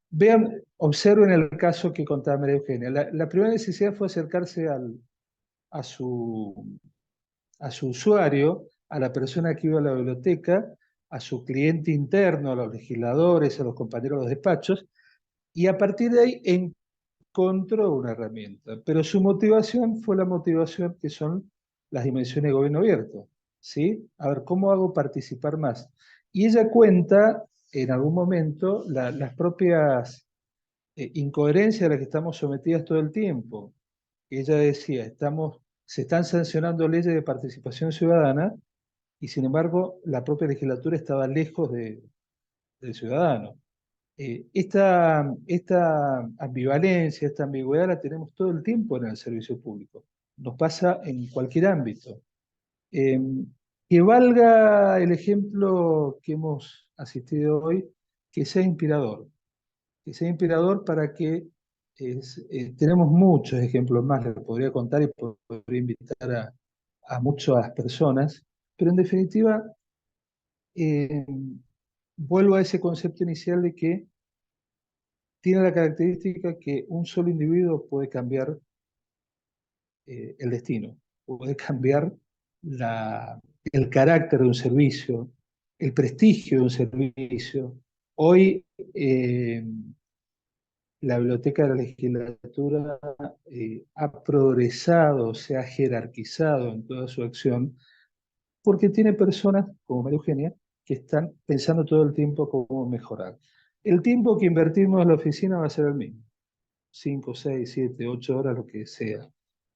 vean, observen el caso que contaba María Eugenia. La primera necesidad fue acercarse a su usuario, a la persona que iba a la biblioteca, a su cliente interno, a los legisladores, a los compañeros de los despachos, y a partir de ahí encontró una herramienta. Pero su motivación fue la motivación que son las dimensiones de gobierno abierto. ¿Sí? A ver, ¿cómo hago participar más? Y ella cuenta en algún momento las propias incoherencias a las que estamos sometidas todo el tiempo. Ella decía, se están sancionando leyes de participación ciudadana y sin embargo la propia legislatura estaba lejos del ciudadano. Esta ambivalencia, esta ambigüedad la tenemos todo el tiempo en el servicio público. Nos pasa en cualquier ámbito. Eh, que valga el ejemplo que hemos asistido hoy, que sea inspirador para que tenemos muchos ejemplos más, les podría contar y podría invitar a muchas personas, pero en definitiva, eh, vuelvo a ese concepto inicial de que tiene la característica que un solo individuo puede cambiar el destino, puede cambiar el carácter de un servicio, el prestigio de un servicio. Hoy, la biblioteca de la legislatura ha progresado, se ha jerarquizado en toda su acción, porque tiene personas, como María Eugenia, que están pensando todo el tiempo cómo mejorar. El tiempo que invertimos en la oficina va a ser el mismo, 5, 6, 7, 8 horas, lo que sea.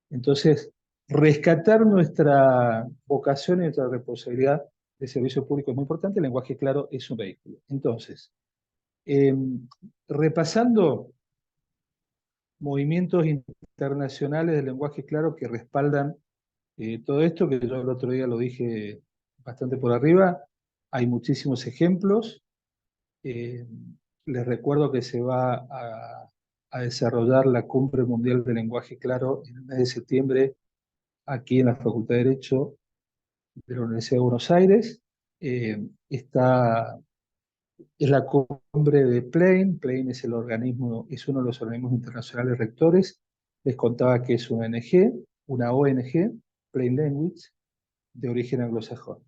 Entonces, rescatar nuestra vocación y nuestra responsabilidad de servicio público es muy importante. El lenguaje claro es un vehículo. Entonces, repasando movimientos internacionales del lenguaje claro que respaldan todo esto, que yo el otro día lo dije bastante por arriba. Hay muchísimos ejemplos. Eh, Les recuerdo que se va a desarrollar la Cumbre Mundial del Lenguaje Claro en el mes de septiembre aquí en la Facultad de Derecho de la Universidad de Buenos Aires. Es la cumbre de Plain. Plain es es uno de los organismos internacionales rectores. Les contaba que es una ONG, Plain Language, de origen anglosajón.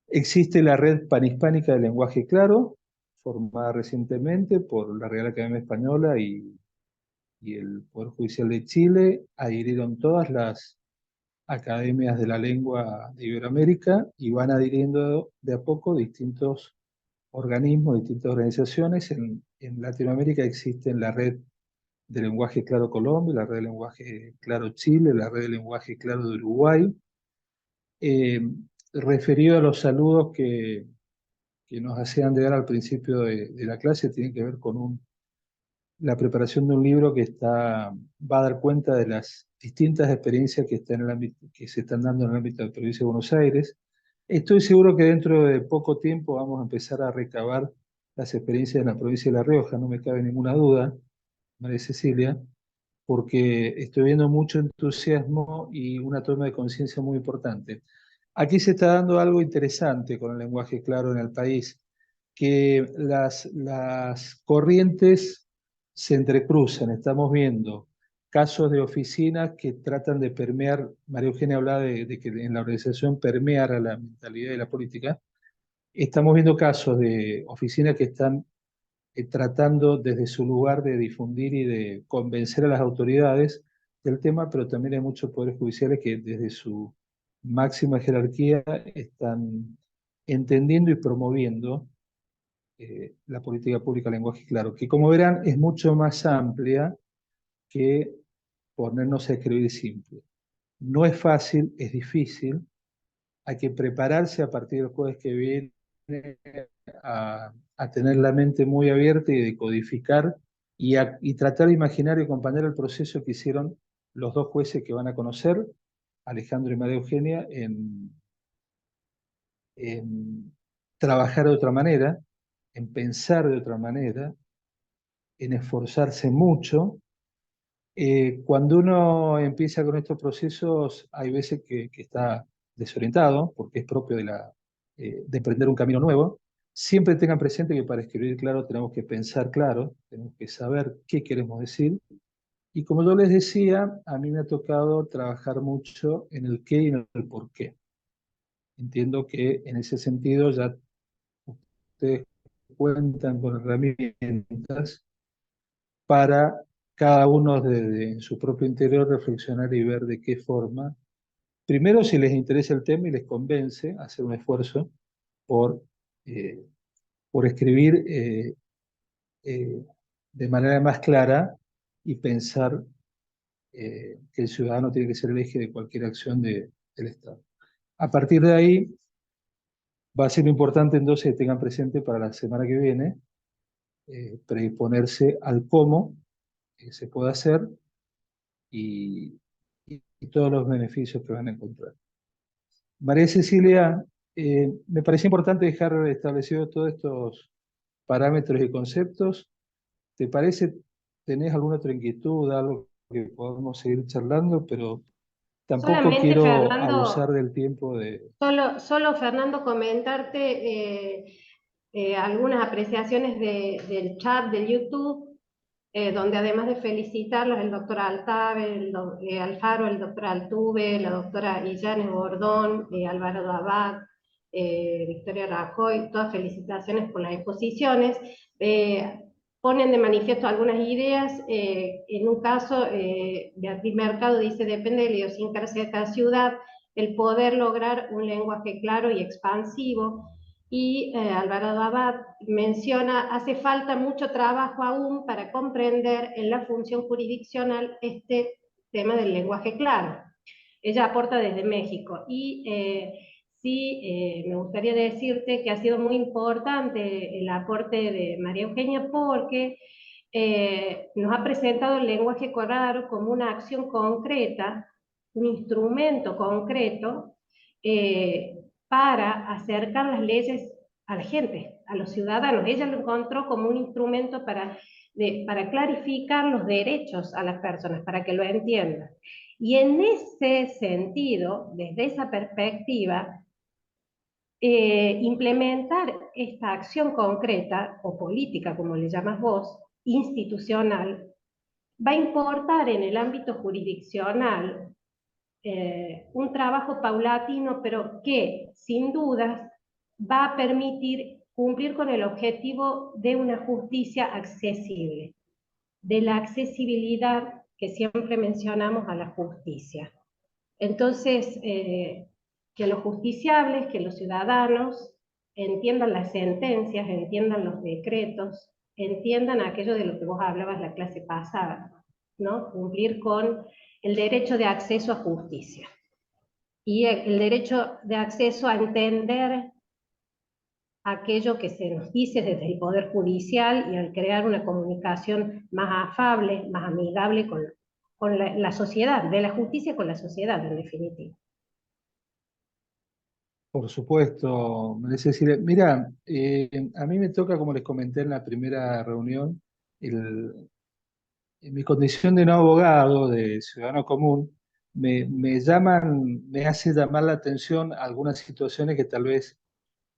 Existe la Red Panhispánica de Lenguaje Claro, formada recientemente por la Real Academia Española y el Poder Judicial de Chile. Adhirieron todas las academias de la lengua de Iberoamérica y van adhiriendo de a poco distintos organismos, distintas organizaciones. En Latinoamérica existen la Red de Lenguaje Claro Colombia, la Red de Lenguaje Claro Chile, la Red de Lenguaje Claro de Uruguay. Eh, Referido a los saludos que nos hacían llegar al principio de la clase, tienen que ver con la preparación de un libro va a dar cuenta de las distintas experiencias que se están dando en el ámbito de la provincia de Buenos Aires. Estoy seguro que dentro de poco tiempo vamos a empezar a recabar las experiencias en la provincia de La Rioja, no me cabe ninguna duda, María Cecilia, porque estoy viendo mucho entusiasmo y una toma de conciencia muy importante. Aquí se está dando algo interesante con el lenguaje claro en el país, que las corrientes se entrecruzan. Estamos viendo casos de oficinas que tratan de permear. María Eugenia hablaba de que en la organización permeara la mentalidad de la política. Estamos viendo casos de oficinas que están tratando desde su lugar de difundir y de convencer a las autoridades del tema, pero también hay muchos poderes judiciales que desde su máxima jerarquía están entendiendo y promoviendo la política pública lenguaje claro, que como verán es mucho más amplia que ponernos a escribir simple. No es fácil, es difícil, hay que prepararse a partir del jueves que viene a tener la mente muy abierta y de codificar y tratar de imaginar y acompañar el proceso que hicieron los dos jueces que van a conocer. Alejandro y María Eugenia en trabajar de otra manera, en pensar de otra manera, en esforzarse mucho. Cuando uno empieza con estos procesos, hay veces que está desorientado, porque es propio de emprender un camino nuevo. Siempre tengan presente que para escribir claro tenemos que pensar claro, tenemos que saber qué queremos decir. Y como yo les decía, a mí me ha tocado trabajar mucho en el qué y en el por qué. Entiendo que en ese sentido ya ustedes cuentan con herramientas para cada uno en su propio interior reflexionar y ver de qué forma, primero si les interesa el tema y les convence, hacer un esfuerzo por, eh, por escribir eh, de manera más clara y pensar que el ciudadano tiene que ser el eje de cualquier acción del Estado. A partir de ahí, va a ser importante entonces que tengan presente para la semana que viene predisponerse al cómo se puede hacer y, y todos los beneficios que van a encontrar. María Cecilia, me parece importante dejar establecidos todos estos parámetros y conceptos. ¿Te parece, tenés alguna otra inquietud, algo que podemos seguir charlando? Pero tampoco Solamente, quiero abusar Fernando, del tiempo de... solo Fernando, comentarte algunas apreciaciones del chat de YouTube, donde además de felicitarlos, el doctor Altave, Alfaro, el doctor Altuve, la doctora Illanes Bordón, Álvaro Abad, Victoria Rajoy, todas felicitaciones por las exposiciones. Ponen de manifiesto algunas ideas. En un caso, Beatriz Mercado dice: depende de la idiosincrasia de cada ciudad el poder lograr un lenguaje claro y expansivo. Y Alvarado Abad menciona: hace falta mucho trabajo aún para comprender en la función jurisdiccional este tema del lenguaje claro. Ella aporta desde México. Y sí, me gustaría decirte que ha sido muy importante el aporte de María Eugenia, porque nos ha presentado el lenguaje claro como una acción concreta, un instrumento concreto, para acercar las leyes a la gente, a los ciudadanos. Ella lo encontró como un instrumento para clarificar los derechos a las personas, para que lo entiendan. Y en ese sentido, desde esa perspectiva, implementar esta acción concreta, o política, como le llamas vos, institucional, va a importar en el ámbito jurisdiccional un trabajo paulatino, pero que sin dudas va a permitir cumplir con el objetivo de una justicia accesible, de la accesibilidad que siempre mencionamos a la justicia. Entonces, que los justiciables, que los ciudadanos entiendan las sentencias, entiendan los decretos, entiendan aquello de lo que vos hablabas la clase pasada, ¿no? Cumplir con el derecho de acceso a justicia y el derecho de acceso a entender aquello que se nos dice desde el Poder Judicial, y al crear una comunicación más afable, más amigable con la sociedad, de la justicia con la sociedad, en definitiva. Por supuesto, María Cecilia. Mira, a mí me toca, como les comenté en la primera reunión, en mi condición de no abogado, de ciudadano común, me hace llamar la atención algunas situaciones que tal vez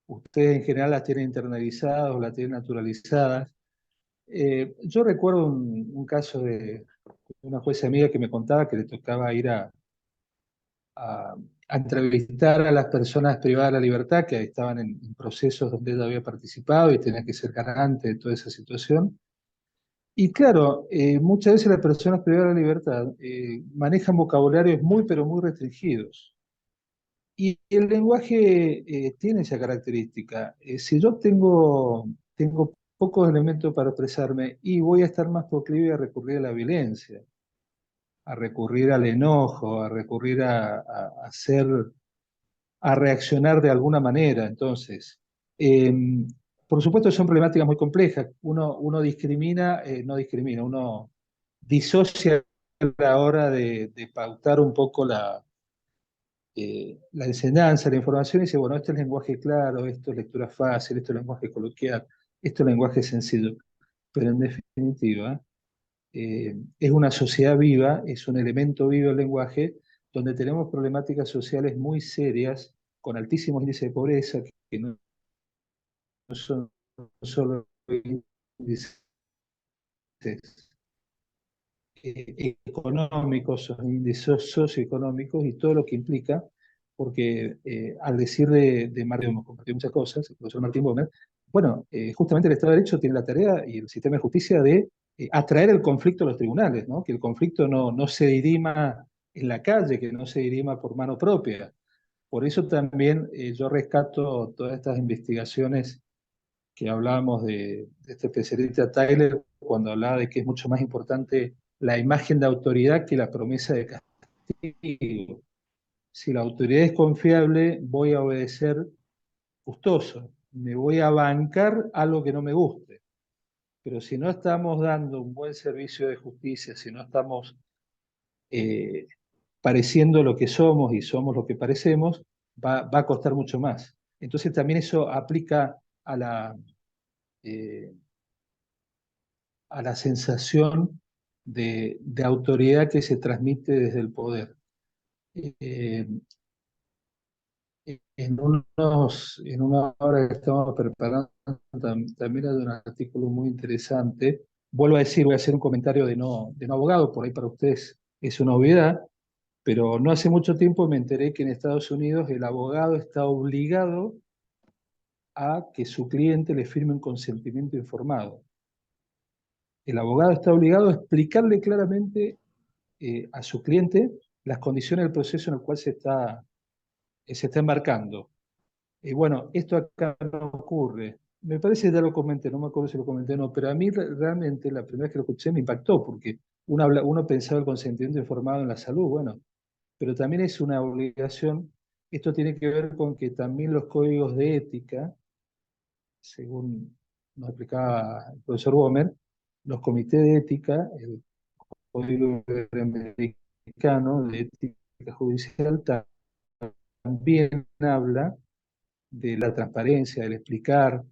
ustedes en general las tienen internalizadas o las tienen naturalizadas. Yo recuerdo un caso de una jueza amiga que me contaba que le tocaba ir a entrevistar a las personas privadas de la libertad que estaban en procesos donde ella había participado y tenía que ser garante de toda esa situación. Y claro, muchas veces las personas privadas de la libertad manejan vocabularios muy, pero muy restringidos. Y el lenguaje tiene esa característica. Si yo tengo pocos elementos para expresarme, y voy a estar más proclive a recurrir a la violencia, a recurrir al enojo, a recurrir a reaccionar de alguna manera. Entonces, eh, por supuesto son problemáticas muy complejas. Uno discrimina, no discrimina, uno disocia a la hora de pautar un poco la enseñanza, la información, y dice, bueno, esto es lenguaje claro, esto es lectura fácil, esto es lenguaje coloquial, esto es lenguaje sencillo. Pero en definitiva, es una sociedad viva, es un elemento vivo el lenguaje, donde tenemos problemáticas sociales muy serias, con altísimos índices de pobreza, que no son solo índices económicos, son índices socioeconómicos y todo lo que implica, porque al decir de Martín, hemos compartido muchas cosas, el profesor Martín Bomer, bueno, justamente el Estado de Derecho tiene la tarea y el sistema de justicia de atraer el conflicto a los tribunales, ¿no? Que el conflicto no se dirima en la calle, que no se dirima por mano propia. Por eso también yo rescato todas estas investigaciones que hablábamos de este especialista Tyler, cuando hablaba de que es mucho más importante la imagen de autoridad que la promesa de castigo. Si la autoridad es confiable, voy a obedecer gustoso, me voy a bancar algo que no me guste. Pero si no estamos dando un buen servicio de justicia, si no estamos pareciendo lo que somos y somos lo que parecemos, va a costar mucho más. Entonces también eso aplica eh, a la sensación de autoridad que se transmite desde el poder. Eh, en una hora que estamos preparando, también hay un artículo muy interesante. Vuelvo a decir, voy a hacer un comentario de no abogado, por ahí para ustedes es una obviedad, pero no hace mucho tiempo me enteré que en Estados Unidos el abogado está obligado a que su cliente le firme un consentimiento informado. El abogado está obligado a explicarle claramente a su cliente las condiciones del proceso en el cual se está embarcando. Y bueno, esto acá no ocurre. Me parece que ya lo comenté, no me acuerdo si lo comenté o no, pero a mí realmente la primera vez que lo escuché me impactó, porque uno pensaba el consentimiento informado en la salud, bueno, pero también es una obligación. Esto tiene que ver con que también los códigos de ética, según nos explicaba el profesor Bomer, los comités de ética, el Código Americano de Ética Judicial, también habla de la transparencia, del explicar,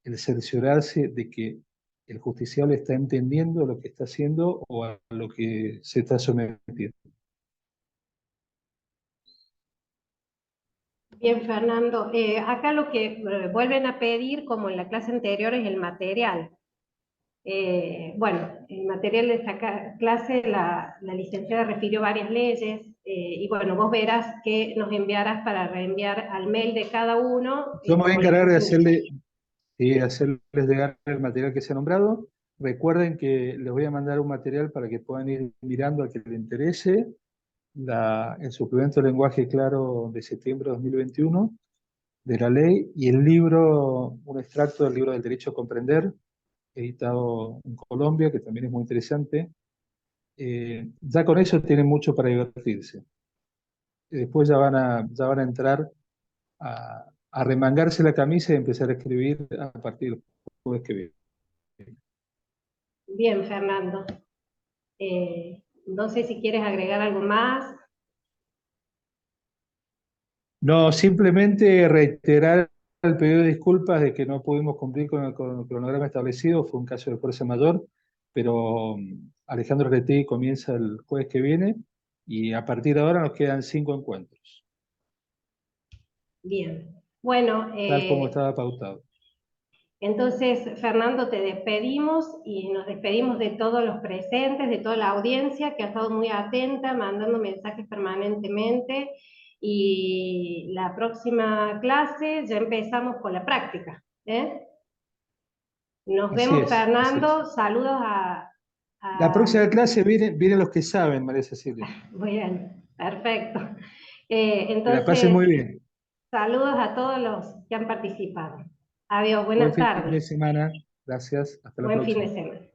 el cerciorarse de que el justiciable está entendiendo lo que está haciendo o a lo que se está sometiendo. Bien, Fernando. Acá lo que vuelven a pedir, como en la clase anterior, es el material. Bueno, el material de esta clase, la licenciada refirió varias leyes, y bueno, vos verás que nos enviarás para reenviar al mail de cada uno. Yo me voy a Como les encargar de puse en mi- hacerles llegar el material que se ha nombrado. Recuerden que les voy a mandar un material para que puedan ir mirando a que le interese, el suplemento de lenguaje claro de septiembre de 2021 de la ley, y el libro, un extracto del libro del Derecho a Comprender, editado en Colombia, que también es muy interesante. Ya con eso tienen mucho para divertirse. Después ya van a entrar a remangarse la camisa y empezar a escribir a partir del jueves que viene. Bien, Fernando. No sé si quieres agregar algo más. No, simplemente reiterar el pedido de disculpas de que no pudimos cumplir con el cronograma establecido, fue un caso de fuerza mayor, pero Alejandro Retegui comienza el jueves que viene y a partir de ahora nos quedan 5 encuentros, Bien. Bueno, tal como estaba pautado. entonces, Fernando, te despedimos y nos despedimos de todos los presentes, de toda la audiencia que ha estado muy atenta, mandando mensajes permanentemente. Y la próxima clase ya empezamos con la práctica, ¿eh? Nos Así vemos, es, así es. Fernando. Saludos La a... próxima clase vienen los que saben, María Cecilia. Muy bien, perfecto. Que la pasen muy Entonces, bien. saludos a todos los que han participado. Adiós, Buen buenas fin de tardes. semana. Gracias. Hasta la Buen fin de próxima. semana.